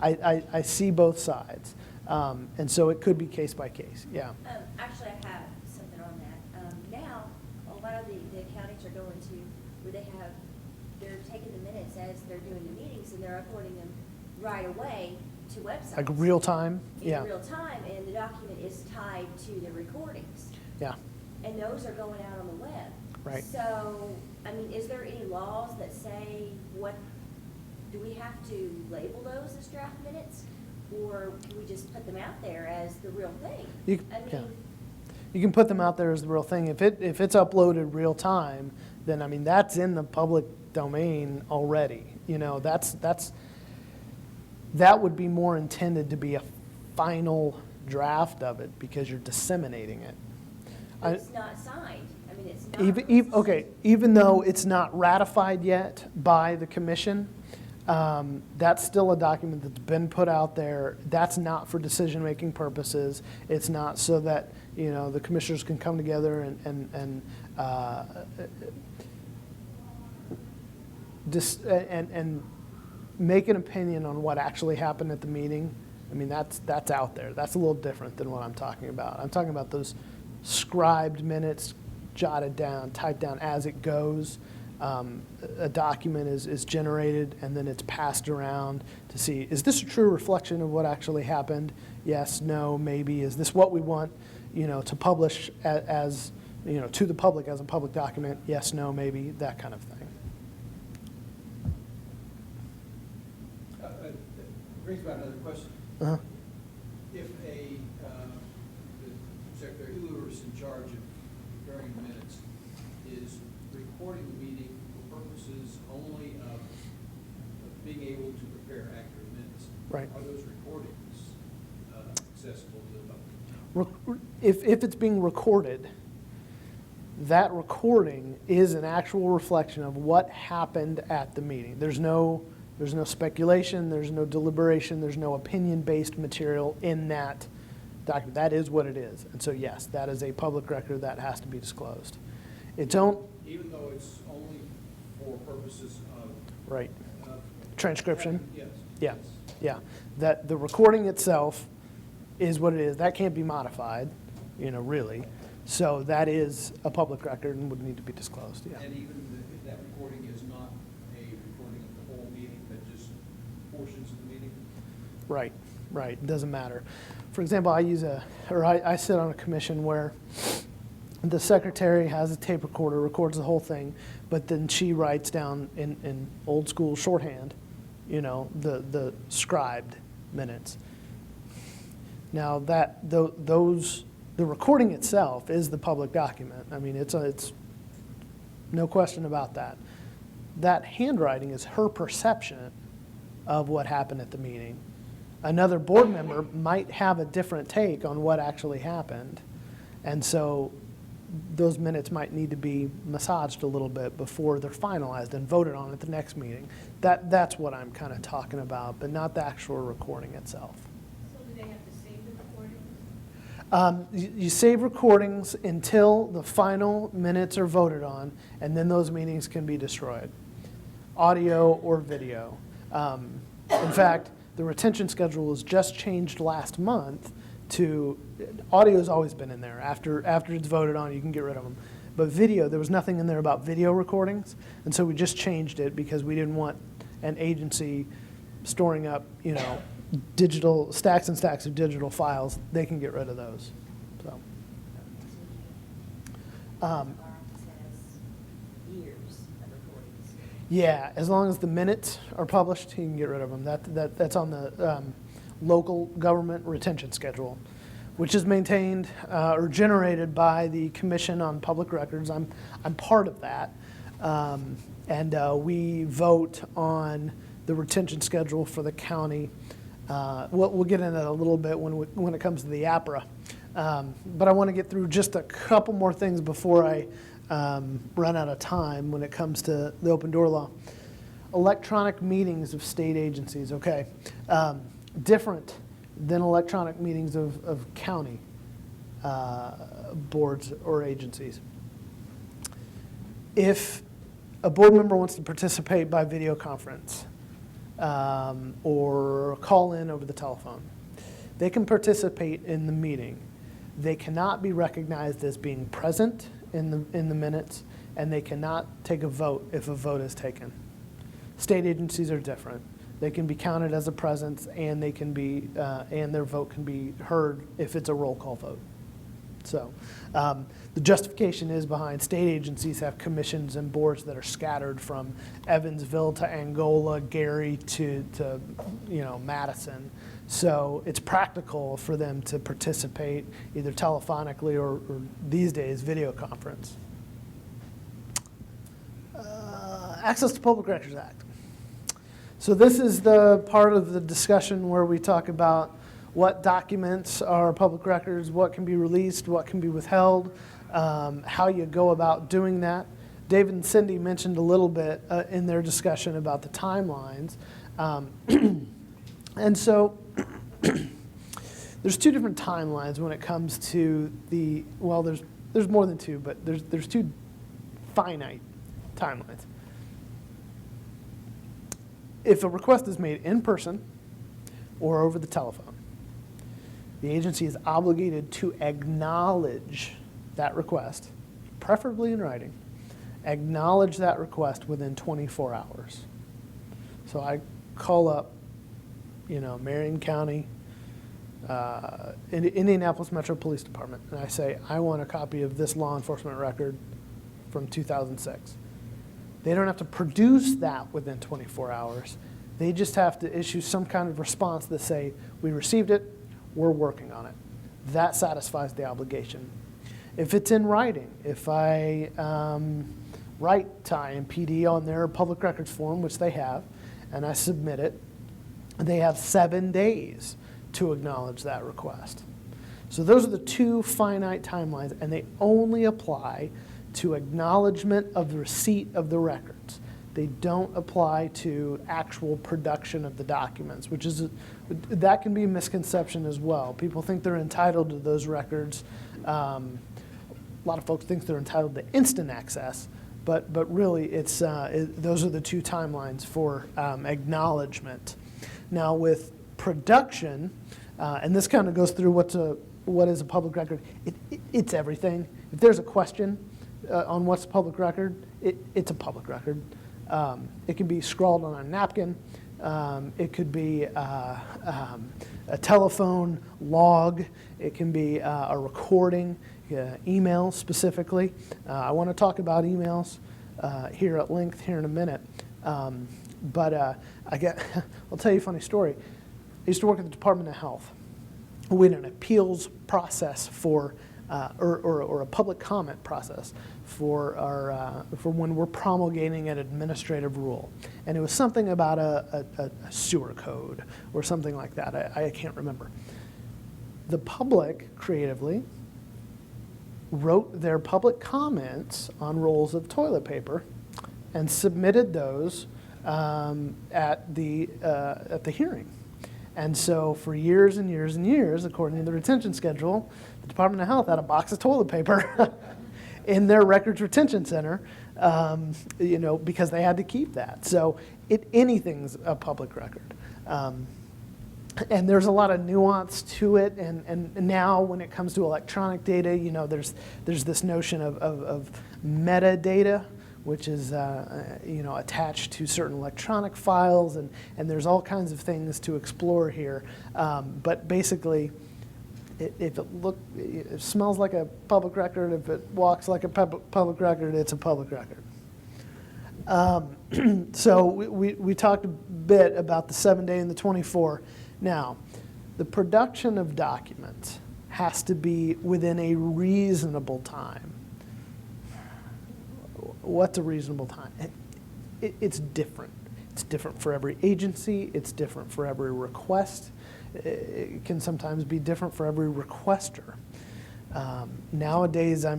I see both sides. And so it could be case by case, yeah. Actually, I have something on that. Now, a lot of the accountings are going to where they're taking the minutes as they're doing the meetings and they're uploading them right away to websites. Like real time? Yeah. In real time, and the document is tied to the recordings. Yeah. And those are going out on the web. Right. So, is there any laws that say do we have to label those as draft minutes? Or can we just put them out there as the real thing? You can put them out there as the real thing. If it's uploaded real time, then that's in the public domain already. That would be more intended to be a final draft of it because you're disseminating it. It's not signed. It's not. Even though it's not ratified yet by the commission, that's still a document that's been put out there. That's not for decision-making purposes. It's not so that the commissioners can come together and make an opinion on what actually happened at the meeting. That's out there. That's a little different than what I'm talking about. I'm talking about those scribed minutes, jotted down, typed down as it goes. A document is generated and then it's passed around to see, is this a true reflection of what actually happened? Yes, no, maybe. Is this what we want, to publish as to the public as a public document? Yes, no, maybe, that kind of thing. Brings about another question. Uh-huh. If the Secretary, whoever's in charge of preparing the minutes, is recording the meeting for purposes only of being able to prepare accurate minutes, Right. are those recordings accessible to the public? if it's being recorded, that recording is an actual reflection of what happened at the meeting. There's no speculation, there's no deliberation, there's no opinion-based material in that document. That is what it is. And so yes, that is a public record that has to be disclosed. It don't, Even though it's only for purposes of. right, of transcription. Yes. Yeah, yes. yeah. That the recording itself is what it is. That can't be modified, really. So that is a public record and would need to be disclosed, yeah. And even if that recording is not a recording of the whole meeting, but just portions of the meeting? Right, right. It doesn't matter. For example, I sit on a commission where the secretary has a tape recorder, records the whole thing, but then she writes down in old school shorthand, the scribed minutes. Now the recording itself is the public document. I mean, it's no question about that. That handwriting is her perception of what happened at the meeting. Another board member might have a different take on what actually happened. And so those minutes might need to be massaged a little bit before they're finalized and voted on at the next meeting. That's what I'm kind of talking about, but not the actual recording itself. So do they have to save the recordings? You save recordings until the final minutes are voted on, and then those meetings can be destroyed, audio or video. In fact, the retention schedule was just changed last month to, audio's always been in there. After it's voted on, you can get rid of them. But video, there was nothing in there about video recordings, and so we just changed it because we didn't want an agency storing up, digital stacks and stacks of digital files. They can get rid of those. So, Our office has years of recordings. yeah, as long as the minutes are published, you can get rid of them. That's on the local government retention schedule, which is maintained or generated by the Commission on Public Records. I'm part of that, and we vote on the retention schedule for the county. We'll get into that a little bit when it comes to the APRA. But I want to get through just a couple more things before I run out of time when it comes to the open door law. Electronic meetings of state agencies, okay. Different than electronic meetings of county boards or agencies. If a board member wants to participate by video conference, or call in over the telephone, they can participate in the meeting. They cannot be recognized as being present in the minutes, and they cannot take a vote if a vote is taken. State agencies are different. They can be counted as a presence, and they can be and their vote can be heard if it's a roll call vote. So the justification is behind state agencies have commissions and boards that are scattered from Evansville to Angola, Gary to Madison. So it's practical for them to participate either telephonically or these days video conference. Access to Public Records Act. So this is the part of the discussion where we talk about what documents are public records, what can be released, what can be withheld, how you go about doing that. David and Cindy mentioned a little bit in their discussion about the timelines. And so there's two different timelines when it comes to the, well, there's more than two, but there's two finite timelines. If a request is made in person or over the telephone, the agency is obligated to acknowledge that request, preferably in writing, acknowledge that request within 24 hours. So I call up, Marion County, Indianapolis Metro Police Department, and I say, I want a copy of this law enforcement record from 2006. They don't have to produce that within 24 hours. They just have to issue some kind of response that say, we received it, we're working on it. That satisfies the obligation. If it's in writing, if I write to IMPD on their public records form, which they have, and I submit it, they have 7 days to acknowledge that request. So those are the two finite timelines, and they only apply to acknowledgement of the receipt of the records. They don't apply to actual production of the documents, which is, that can be a misconception as well. People think they're entitled to those records. A lot of folks think they're entitled to instant access, but really those are the two timelines for acknowledgement. Now with production, and this kind of goes through what is a public record, it's everything. If there's a question on what's a public record, it's a public record. It can be scrawled on a napkin. It could be a telephone log. It can be a recording, email specifically. I want to talk about emails here at length here in a minute. But I'll tell you a funny story. I used to work at the Department of Health. We had an appeals process for, or a public comment process for when we're promulgating an administrative rule. And it was something about a sewer code or something like that. I can't remember. The public creatively wrote their public comments on rolls of toilet paper and submitted those at the hearing. And so for years and years and years, according to the retention schedule, the Department of Health had a box of toilet paper in their records retention center, because they had to keep that. So anything's a public record. And there's a lot of nuance to it, and now when it comes to electronic data, there's this notion of metadata, which is attached to certain electronic files, and there's all kinds of things to explore here. But basically, if it smells like a public record, if it walks like a public record, it's a public record. So we talked a bit about the 7-day and the 24. Now, the production of documents has to be within a reasonable time. What's a reasonable time? It's different. It's different for every agency. It's different for every request. It can sometimes be different for every requester. Nowadays, I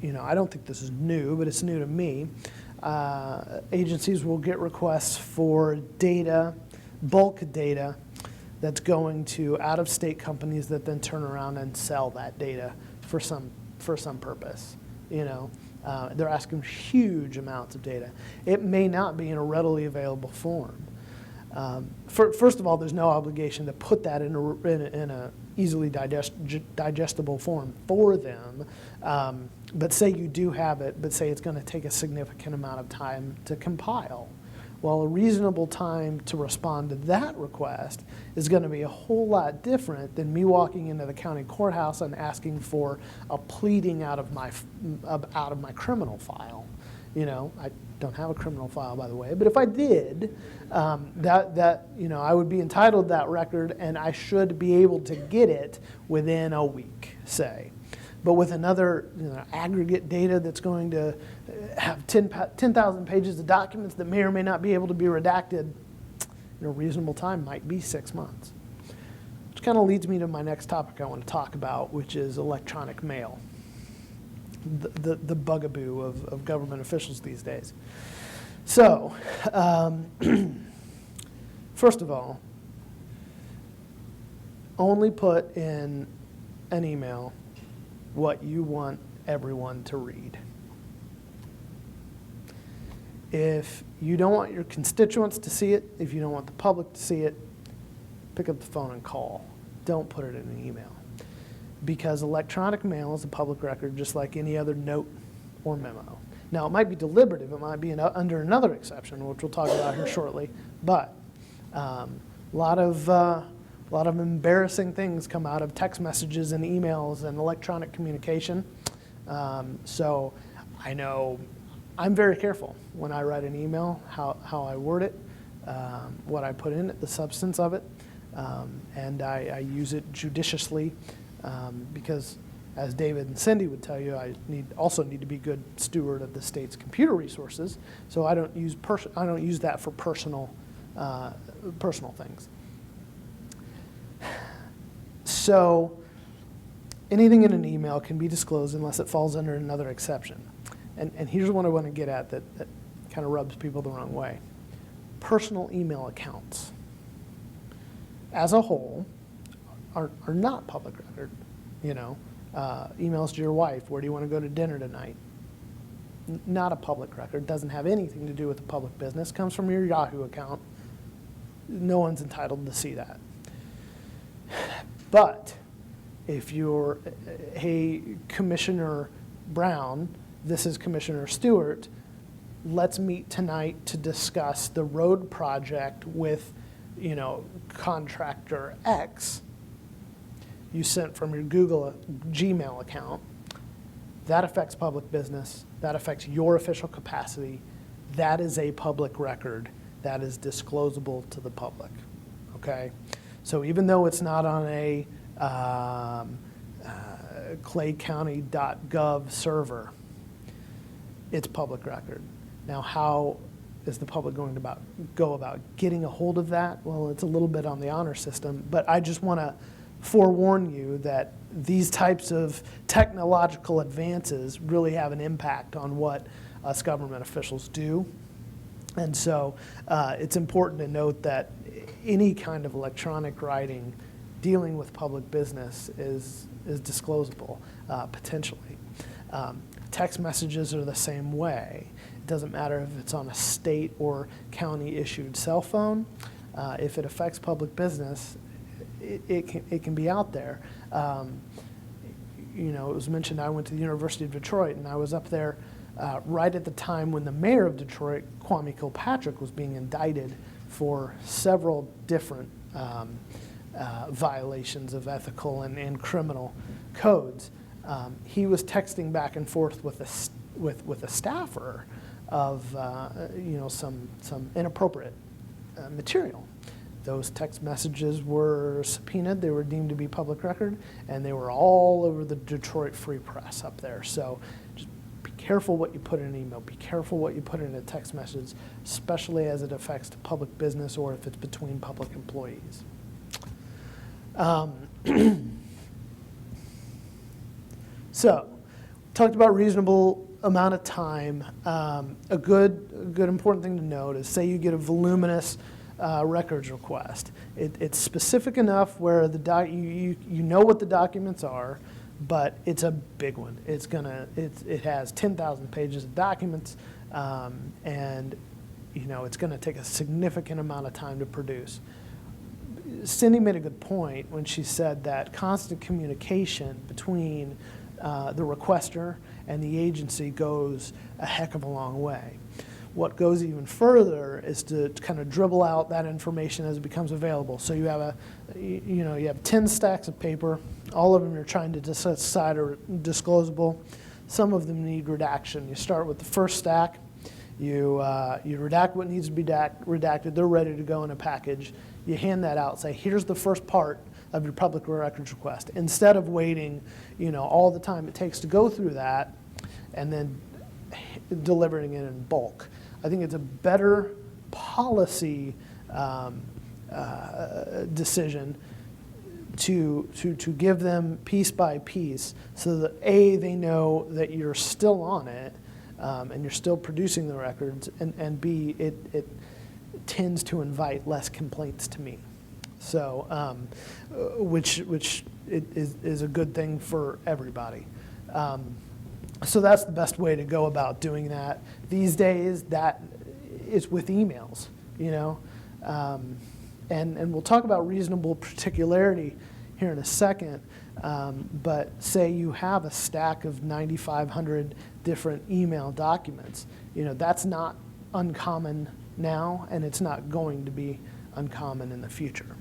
don't think this is new, but it's new to me. Agencies will get requests for data, bulk data, that's going to out-of-state companies that then turn around and sell that data for some purpose. They're asking huge amounts of data. It may not be in a readily available form. First of all, there's no obligation to put that in a easily digestible form for them. But say you do have it, but say it's going to take a significant amount of time to compile. Well, a reasonable time to respond to that request is going to be a whole lot different than me walking into the county courthouse and asking for a pleading out of my criminal file. I don't have a criminal file, by the way, but if I did, I would be entitled to that record, and I should be able to get it within a week, say. But with another aggregate data that's going to have 10,000 pages of documents that may or may not be able to be redacted, a reasonable time might be 6 months. Which kind of leads me to my next topic I want to talk about, which is electronic mail, the bugaboo of government officials these days. So, first of all, only put in an email what you want everyone to read. If you don't want your constituents to see it, if you don't want the public to see it, pick up the phone and call. Don't put it in an email. Because electronic mail is a public record just like any other note or memo. Now, it might be deliberative. It might be under another exception, which we'll talk about here shortly. But a lot of embarrassing things come out of text messages and emails and electronic communication. So I know I'm very careful when I write an email, how I word it, what I put in it, the substance of it, and I use it judiciously because, as David and Cindy would tell you, I also need to be a good steward of the state's computer resources. So I don't use that for personal things. So anything in an email can be disclosed unless it falls under another exception. And here's what I want to get at that kind of rubs people the wrong way. Personal email accounts, as a whole, are not public record. Emails to your wife, where do you want to go to dinner tonight? Not a public record, doesn't have anything to do with the public business, comes from your Yahoo account. No one's entitled to see that. But if you're, hey, Commissioner Brown, this is Commissioner Stewart, let's meet tonight to discuss the road project with, contractor X, you sent from your Gmail account, that affects public business, that affects your official capacity, that is a public record, that is disclosable to the public, okay? So even though it's not on a claycounty.gov server, it's public record. Now, how is the public going to go about getting a hold of that? Well, it's a little bit on the honor system, but I just want to forewarn you that these types of technological advances really have an impact on what us government officials do. And so it's important to note that any kind of electronic writing dealing with public business is disclosable, potentially. Text messages are the same way. It doesn't matter if it's on a state or county issued cell phone. If it affects public business, it can be out there. It was mentioned I went to the University of Detroit, and I was up there right at the time when the mayor of Detroit, Kwame Kilpatrick, was being indicted for several different violations of ethical and criminal codes. He was texting back and forth with a staffer of some inappropriate material. Those text messages were subpoenaed, they were deemed to be public record, and they were all over the Detroit Free Press up there. So just be careful what you put in an email, be careful what you put in a text message, especially as it affects the public business or if it's between public employees. So, talked about reasonable amount of time. A good important thing to note is, say you get a voluminous records request. It's specific enough where you know what the documents are, but it's a big one. It has 10,000 pages of documents, and it's going to take a significant amount of time to produce. Cindy made a good point when she said that constant communication between the requester and the agency goes a heck of a long way. What goes even further is to kind of dribble out that information as it becomes available. So you have you have 10 stacks of paper. All of them you're trying to decide are disclosable. Some of them need redaction. You start with the first stack. You redact what needs to be redacted. They're ready to go in a package. You hand that out. Say, here's the first part of your public records request. Instead of waiting, all the time it takes to go through that, and then delivering it in bulk. I think it's a better policy decision to give them piece by piece, so that A, they know that you're still on it and you're still producing the records, and B, it tends to invite less complaints to me. So, which is a good thing for everybody. So that's the best way to go about doing that. These days, that is with emails, and we'll talk about reasonable particularity here in a second, but say you have a stack of 9,500 different email documents. That's not uncommon now, and it's not going to be uncommon in the future.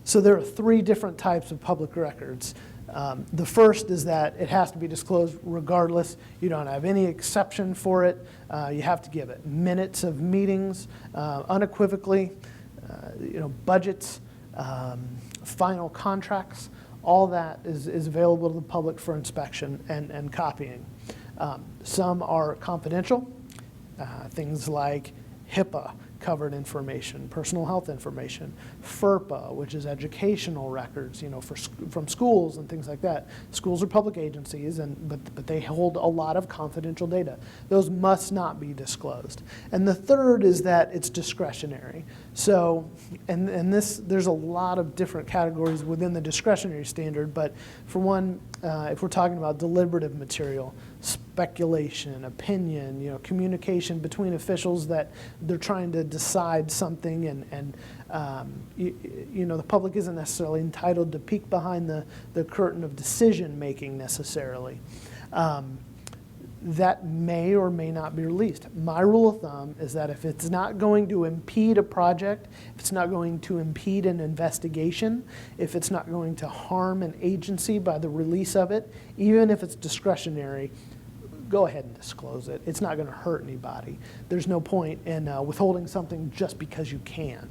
So there are 3 different types of public records. The first is that it has to be disclosed regardless. You don't have any exception for it. You have to give it minutes of meetings, unequivocally, budgets, final contracts. All that is available to the public for inspection and copying. Some are confidential, things like HIPAA covered information, personal health information, FERPA, which is educational records, from schools and things like that. Schools are public agencies, but they hold a lot of confidential data. Those must not be disclosed. And the third is that it's discretionary. So, and there's a lot of different categories within the discretionary standard, but for one, if we're talking about deliberative material, speculation, opinion, communication between officials that they're trying to decide something, and the public isn't necessarily entitled to peek behind the curtain of decision making necessarily. That may or may not be released. My rule of thumb is that if it's not going to impede a project, if it's not going to impede an investigation, if it's not going to harm an agency by the release of it, even if it's discretionary, go ahead and disclose it. It's not going to hurt anybody. There's no point in withholding something just because you can.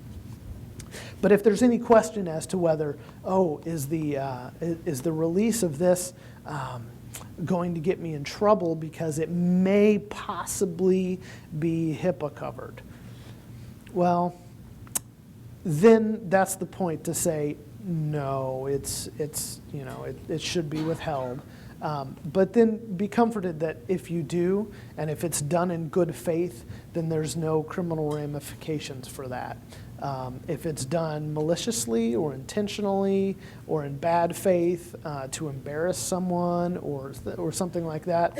But if there's any question as to whether, is the release of this going to get me in trouble because it may possibly be HIPAA covered, well, then that's the point to say no. It should be withheld. But then be comforted that if you do, and if it's done in good faith, then there's no criminal ramifications for that. If it's done maliciously or intentionally or in bad faith to embarrass someone or something like that,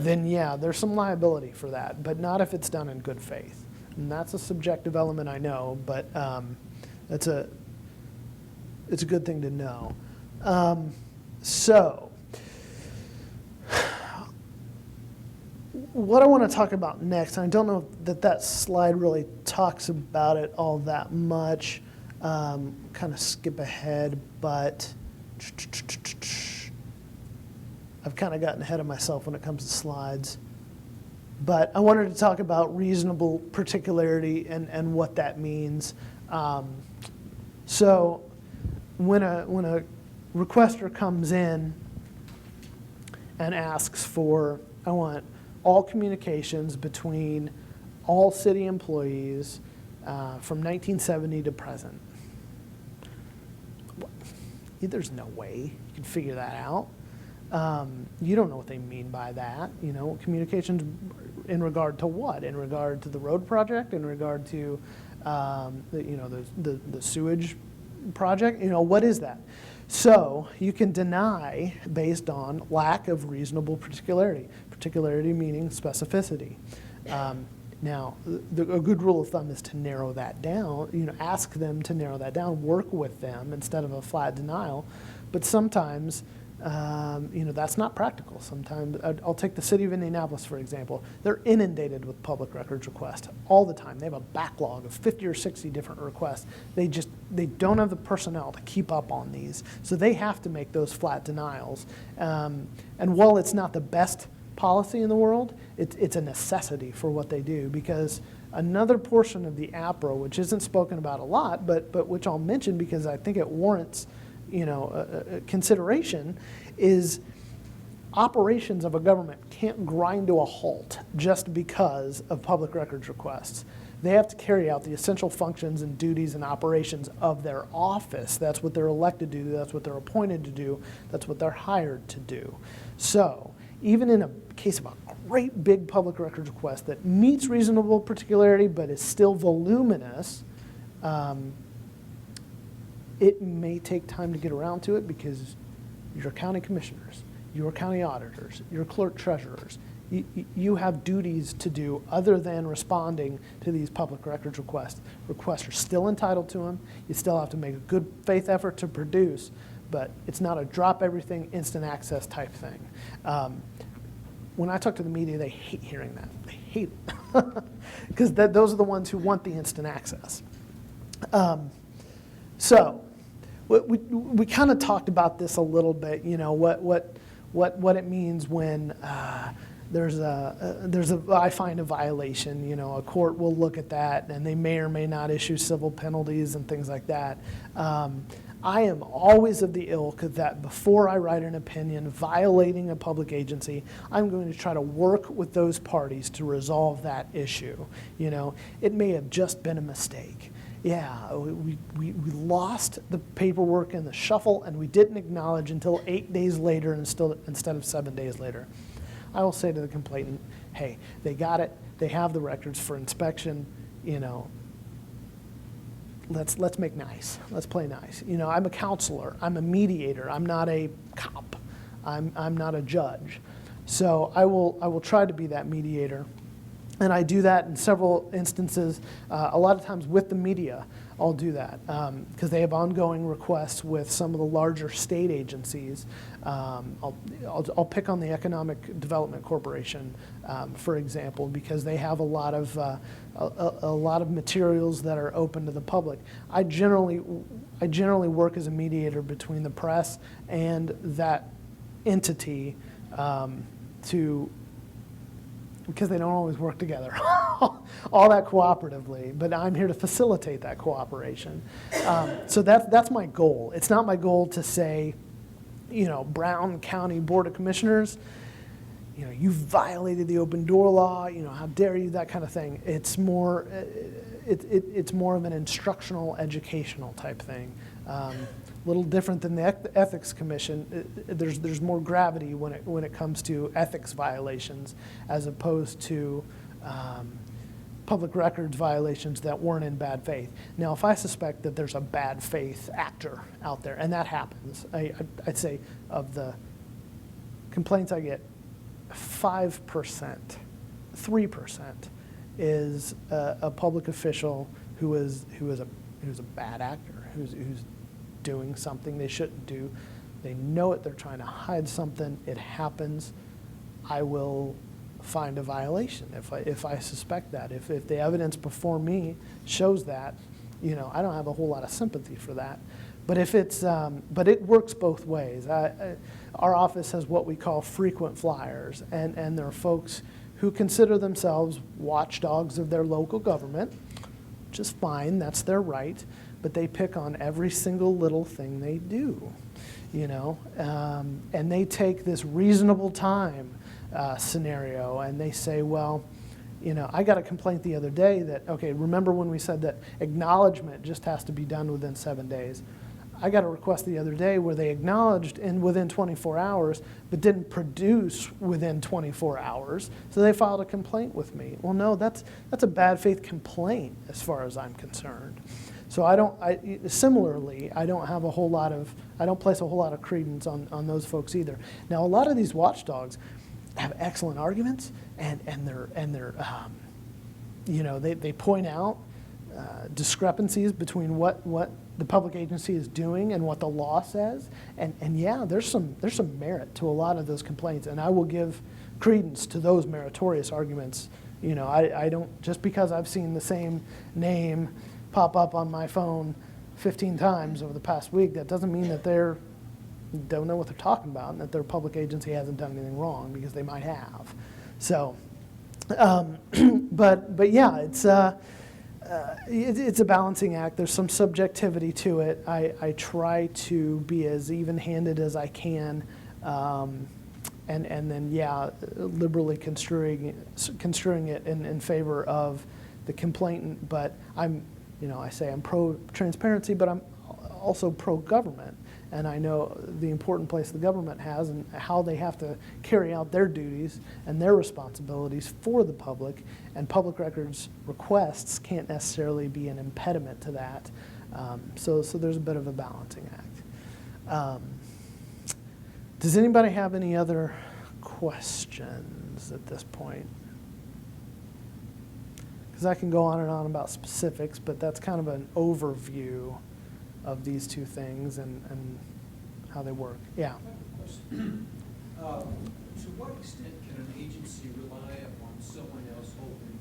then yeah, there's some liability for that, but not if it's done in good faith. And that's a subjective element, I know, but it's a good thing to know. So, what I want to talk about next, and I don't know that slide really talks about it all that much, kind of skip ahead, but I've kind of gotten ahead of myself when it comes to slides. But I wanted to talk about reasonable particularity and what that means. So when a requester comes in and asks for, I want all communications between all city employees from 1970 to present. There's no way you can figure that out. You don't know what they mean by that. Communications in regard to what? In regard to the road project? In regard to the sewage project? What is that? So you can deny based on lack of reasonable particularity. Particularity meaning specificity. Now, a good rule of thumb is to narrow that down. Ask them to narrow that down. Work with them instead of a flat denial. But sometimes, that's not practical. Sometimes, I'll take the city of Indianapolis, for example. They're inundated with public records requests all the time. They have a backlog of 50 or 60 different requests. They don't have the personnel to keep up on these. So they have to make those flat denials. And while it's not the best policy in the world, it's a necessity for what they do, because another portion of the APRA, which isn't spoken about a lot, but which I'll mention because I think it warrants consideration, is operations of a government can't grind to a halt just because of public records requests. They have to carry out the essential functions and duties and operations of their office. That's what they're elected to do. That's what they're appointed to do. That's what they're hired to do. So even in a case of a great big public records request that meets reasonable particularity but is still voluminous, it may take time to get around to it because your county commissioners, your county auditors, your clerk treasurers, you have duties to do other than responding to these public records requests. Requests are still entitled to them. You still have to make a good faith effort to produce, but it's not a drop everything, instant access type thing. When I talk to the media, they hate hearing that. They hate it because those are the ones who want the instant access. So we kind of talked about this a little bit. What it means when I find a violation, you know, a court will look at that and they may or may not issue civil penalties and things like that. I am always of the ilk that before I write an opinion violating a public agency, I'm going to try to work with those parties to resolve that issue. You know, it may have just been a mistake. Yeah, we lost the paperwork in the shuffle and we didn't acknowledge until 8 days later instead of 7 days later. I will say to the complainant, hey, they got it, they have the records for inspection, you know, let's make nice, let's play nice. You know, I'm a counselor, I'm a mediator, I'm not a cop, I'm not a judge. So I will try to be that mediator. And I do that in several instances. A lot of times with the media, I'll do that because they have ongoing requests with some of the larger state agencies. I'll pick on the Economic Development Corporation, for example, because they have a lot of materials that are open to the public. I generally work as a mediator between the press and that entity because they don't always work together all that cooperatively, but I'm here to facilitate that cooperation. So that's my goal. It's not my goal to say, you know, Brown County Board of Commissioners, you know, you violated the open door law, you know, how dare you, that kind of thing. It's more, it's more of an instructional, educational type thing. A little different than the Ethics Commission. There's more gravity when it comes to ethics violations as opposed to public records violations that weren't in bad faith. Now, if I suspect that there's a bad faith actor out there, and that happens, I'd say of the complaints I get, 5%, 3% is a public official who is a bad actor, who's doing something they shouldn't do. They know it, they're trying to hide something, it happens. I will find a violation if I suspect that. If the evidence before me shows that, you know, I don't have a whole lot of sympathy for that. But if it's, but it works both ways. Our office has what we call frequent flyers, and there are folks who consider themselves watchdogs of their local government, which is fine, that's their right, but they pick on every single little thing they do, you know, and they take this reasonable time scenario and they say, well, you know, I got a complaint the other day that, okay, remember when we said that acknowledgement just has to be done within 7 days? I got a request the other day where they acknowledged within 24 hours, but didn't produce within 24 hours, so they filed a complaint with me. Well, no, that's a bad faith complaint as far as I'm concerned. So similarly, I don't place a whole lot of credence on those folks either. Now, a lot of these watchdogs have excellent arguments, and they're you know, they point out discrepancies between what the public agency is doing and what the law says, and yeah, there's some merit to a lot of those complaints, and I will give credence to those meritorious arguments. You know, I don't, just because I've seen the same name pop up on my phone 15 times over the past week, that doesn't mean that they don't know what they're talking about and that their public agency hasn't done anything wrong, because they might have. So, but yeah, it's a balancing act. There's some subjectivity to it. I try to be as even-handed as I can, and then, yeah, liberally construing it in favor of the complainant. But I say I'm pro-transparency, but I'm also pro-government. And I know the important place the government has and how they have to carry out their duties and their responsibilities for the public. And public records requests can't necessarily be an impediment to that. So there's a bit of a balancing act. Does anybody have any other questions at this point? Because I can go on and on about specifics, but that's kind of an overview of these two things and how they work. Yeah. I have a question. To what extent can an agency rely upon someone else opening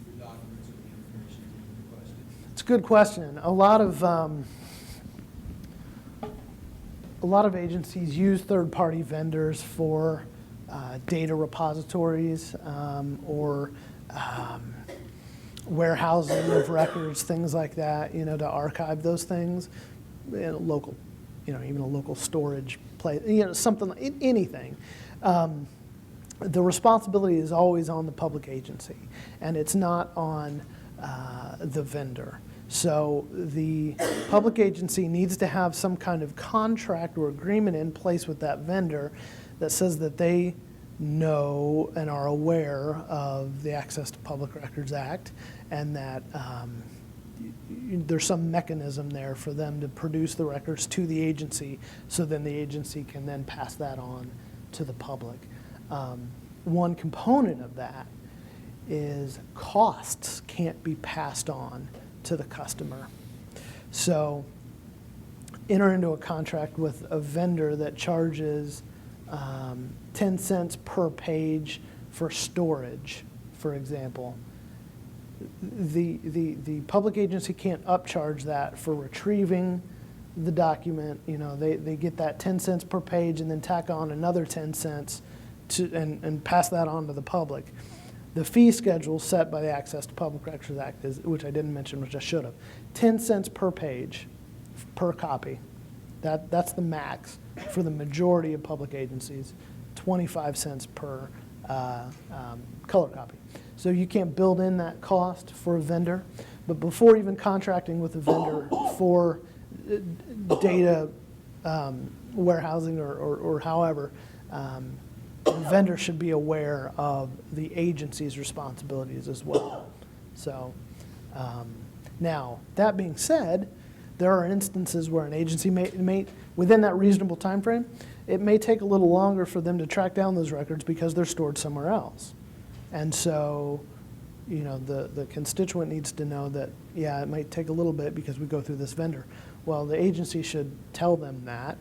the documents or the information being requested? It's a good question. A lot of agencies use third-party vendors for data repositories or warehousing of records, things like that, to archive those things, local, even a local storage place, something, anything. The responsibility is always on the public agency, and it's not on the vendor. So the public agency needs to have some kind of contract or agreement in place with that vendor that says that they know and are aware of the Access to Public Records Act, and that there's some mechanism there for them to produce the records to the agency, so then the agency can then pass that on to the public. One component of that is costs can't be passed on to the customer. So enter into a contract with a vendor that charges 10 cents per page for storage, for example. The public agency can't upcharge that for retrieving the document. They get that 10 cents per page and then tack on another 10 cents and pass that on to the public. The fee schedule set by the Access to Public Records Act, which I didn't mention, which I should have, 10 cents per page, per copy. That's the max for the majority of public agencies, 25 cents per color copy. So you can't build in that cost for a vendor, but before even contracting with a vendor for data warehousing or however, the vendor should be aware of the agency's responsibilities as well. So now, that being said, there are instances where an agency may, within that reasonable time frame, it may take a little longer for them to track down those records because they're stored somewhere else. And so, the constituent needs to know that, yeah, it might take a little bit because we go through this vendor. Well, the agency should tell them that,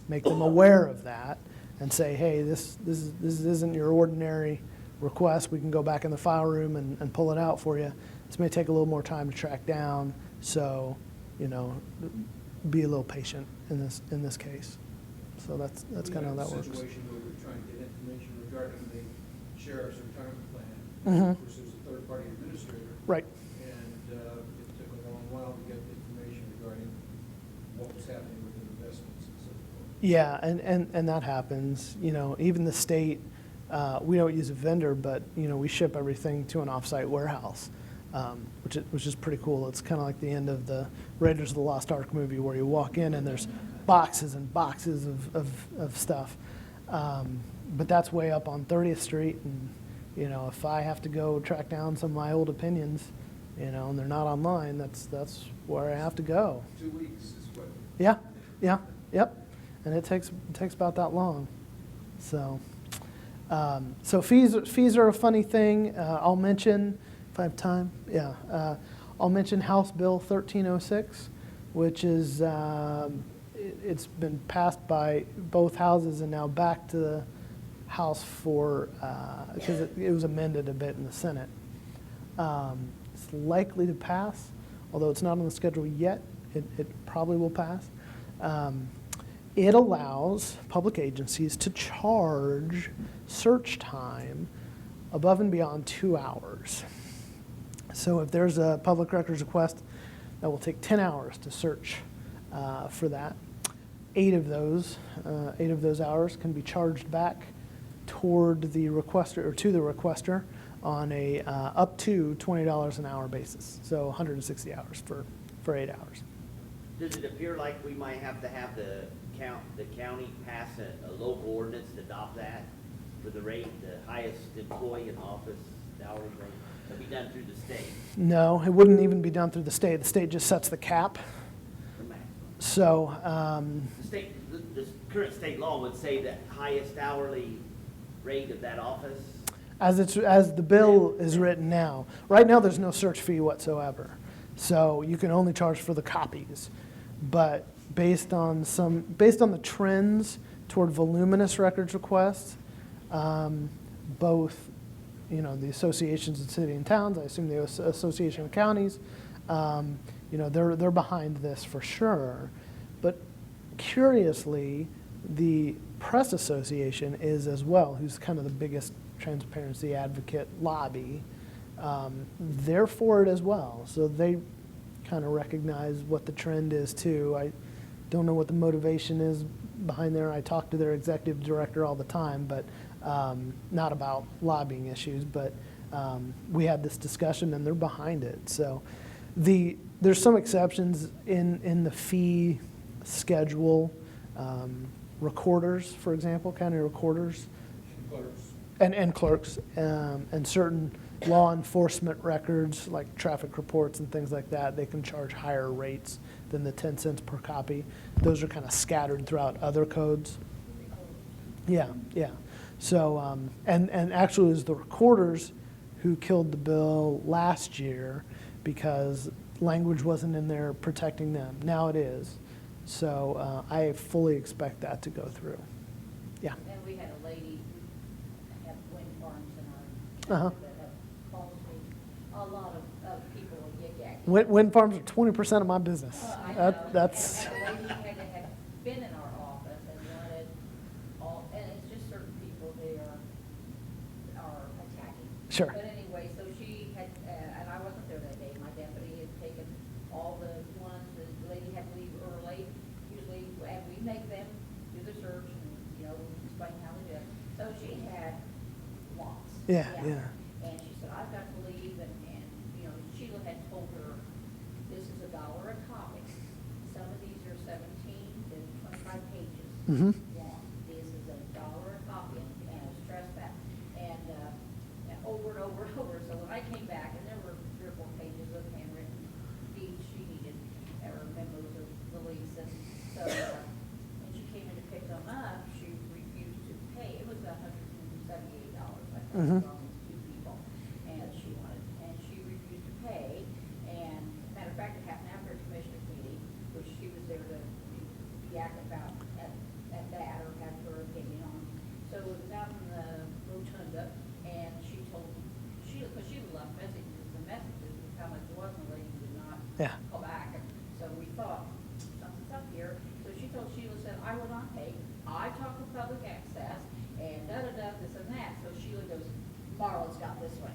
make them aware of that, and say, hey, this isn't your ordinary request. We can go back in the file room and pull it out for you. This may take a little more time to track down, so be a little patient in this case. So that's kind of how that works. We have a situation where we're trying to get information regarding the sheriff's retirement plan. Mhm. Of course, there's a third-party administrator. Right. And it took a long while to get the information regarding what was happening with the investments and so forth. Yeah, and that happens. Even the state, we don't use a vendor, but we ship everything to an offsite warehouse, which is pretty cool. It's kind of like the end of the Raiders of the Lost Ark movie, where you walk in and there's boxes and boxes of stuff. But that's way up on 30th Street, and if I have to go track down some of my old opinions, and they're not online, that's where I have to go. 2 weeks is what. Yep. And it takes about that long. So fees are a funny thing. I'll mention, if I have time, I'll mention House Bill 1306, which is it's been passed by both houses and now back to the House because it was amended a bit in the Senate. It's likely to pass, although it's not on the schedule yet. It probably will pass. It allows public agencies to charge search time above and beyond 2 hours. So if there's a public records request that will take 10 hours to search for that, 8 of those hours can be charged back toward the requester or to the requester on a up to $20 an hour basis. So 160 hours for 8 hours. Does it appear like we might have to have the county pass a local ordinance to adopt that for the rate, the highest employee in office, the hourly rate? That'd be done through the state. No, it wouldn't even be done through the state. The state just sets the cap. The maximum. So The current state law would say the highest hourly rate of that office. as the bill is written now, right now there's no search fee whatsoever. So you can only charge for the copies. But based on the trends toward voluminous records requests, both the associations of city and towns, I assume the Association of Counties, they're behind this for sure. But curiously, The Press Association is as well, who's kind of the biggest transparency advocate lobby. They're for it as well, so they kind of recognize what the trend is too. I don't know what the motivation is behind there. I talk to their executive director all the time, but not about lobbying issues, but we had this discussion and they're behind it. So there's some exceptions in the fee schedule. Recorders, for example, county recorders. Clerks. And clerks, and certain law enforcement records, like traffic reports and things like that, they can charge higher rates than the 10 cents per copy. Those are kind of scattered throughout other codes. Yeah, yeah. So, and actually it was the recorders who killed the bill last year because language wasn't in there protecting them. Now it is. So I fully expect that to go through. Yeah. And we had a lady who had wind farms in our Uh-huh. county that have called me, a lot of people will get gagged. Wind farms are 20% of my business. I know. That's, And the lady had to have been in our office and wanted all, and it's just certain people they are attacking. Sure. But anyway, so she had, and I wasn't there that day, my deputy had taken all the ones, the lady had to leave early, usually, and we make them do the search and, explain how to do it. So she had lots. Yeah, yeah. And she said, I've got to leave, and Sheila had told her, this is $1 a copy. Some of these are 17 to 25 pages Mhm. long. This is $1 a copy, and I stressed that. And over and over and over. So when I came back, and there were 3 or 4 pages of handwritten deeds she needed, or memos of the lease, and so when she came in to pick them up, she refused to pay. It was $178, I think, Mhm. from these 2 people, and she refused to pay. And matter of fact, it happened after a commissioners meeting, which she was there to yak about at that, or have her opinion on. So it was out in the rotunda, and she told Sheila, because Sheila left messages, the messages was how much it was, and the lady did not Yeah. call back. And so we thought, something's up here. So she told Sheila, said, I will not pay. I talked with public access, and da-da-da, this and that. So Sheila goes, Marla's got this one.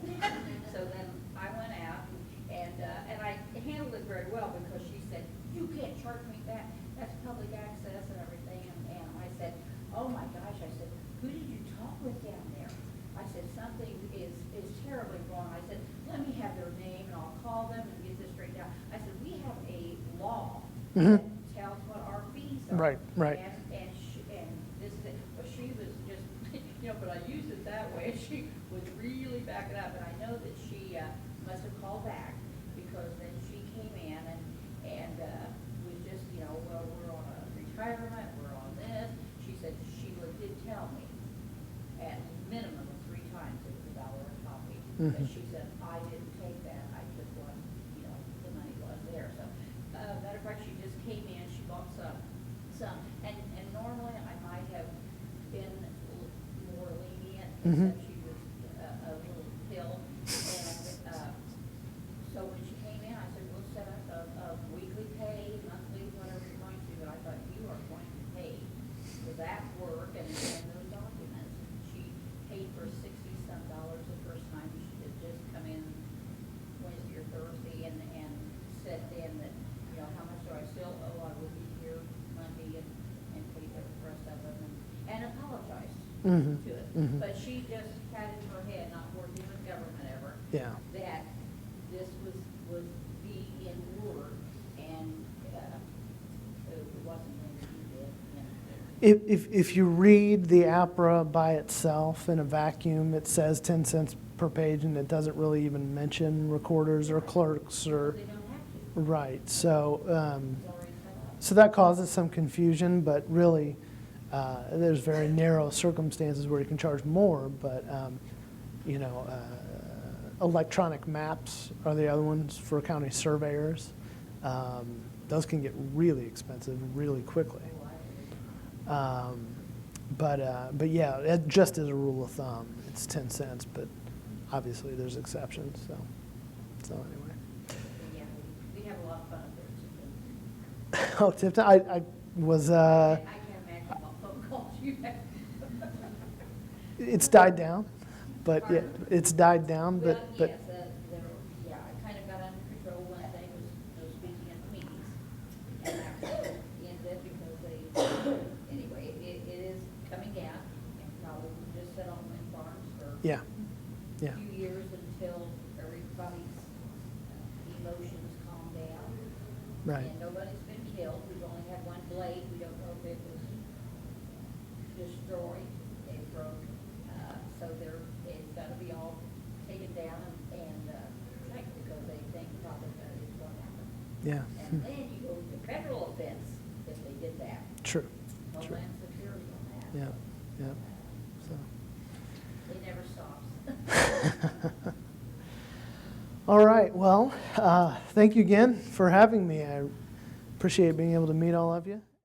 So then I went out, and I handled it very well, because she said, you can't charge me that, that's public access and everything. And I said, oh my gosh, I said, who did you talk with down there? I said, something is terribly wrong. I said, let me have their name, and I'll call them and get this straightened out. I said, we have a law Mhm. that tells what our fees are. Right, right. And this is it. But she was just, but I used it that way. She was really backing up, and I know that she must have called back, because then she came in and was just, well, we're on a retirement, we're on this. She said Sheila did tell me at minimum of 3 times it was $1 a copy. But Mhm. she said, I didn't take that, I took what, the money was there. So, matter of fact, she just came in, she bought some, and normally I might have been more lenient, Mhm. except she was a little pill. And, so when she came in, I said, we'll set up a weekly pay, monthly, whatever you're going to, but I thought you are going to pay for that work and those documents. She paid for $60-some the first time. She had just come in Wednesday or Thursday and said then that, how much do I still owe? I will be here Monday and pay the rest of them, and apologized Mhm. to it. Mhm. But she just had in her head, not working with government ever, Yeah. that this was being endured, and it wasn't going to be good. If you read the APRA by itself in a vacuum, it says 10 cents per page, and it doesn't really even mention recorders or clerks or, They don't have to. right. So, It's already set up. so that causes some confusion, but really, there's very narrow circumstances where you can charge more, but, electronic maps are the other ones for county surveyors. Those can get really expensive really quickly. But yeah, just as a rule of thumb, it's 10 cents, but obviously there's exceptions, so anyway. Yeah, we have a lot of fun up there. Oh, Tipton, I was, I can't imagine what folks You have- It's died down, but yeah, Pardon? it's died down, Well, but yes, yeah, it kind of got under control when they was speaking at the meetings. And actually ended because they, anyway, it is coming down and probably will just sit on wind farms for yeah, a yeah, few years until everybody's emotions calm down. right. And nobody's been killed. We've only had one blade. We don't know if it was destroyed. It broke. So it's gotta be all taken down and checked because they think probably that is what happened. Yeah, And then you go to federal offense if they did that. true, Homeland Security on that. yeah, yeah, so. It never stops. All right, well, thank you again for having me. I appreciate being able to meet all of you.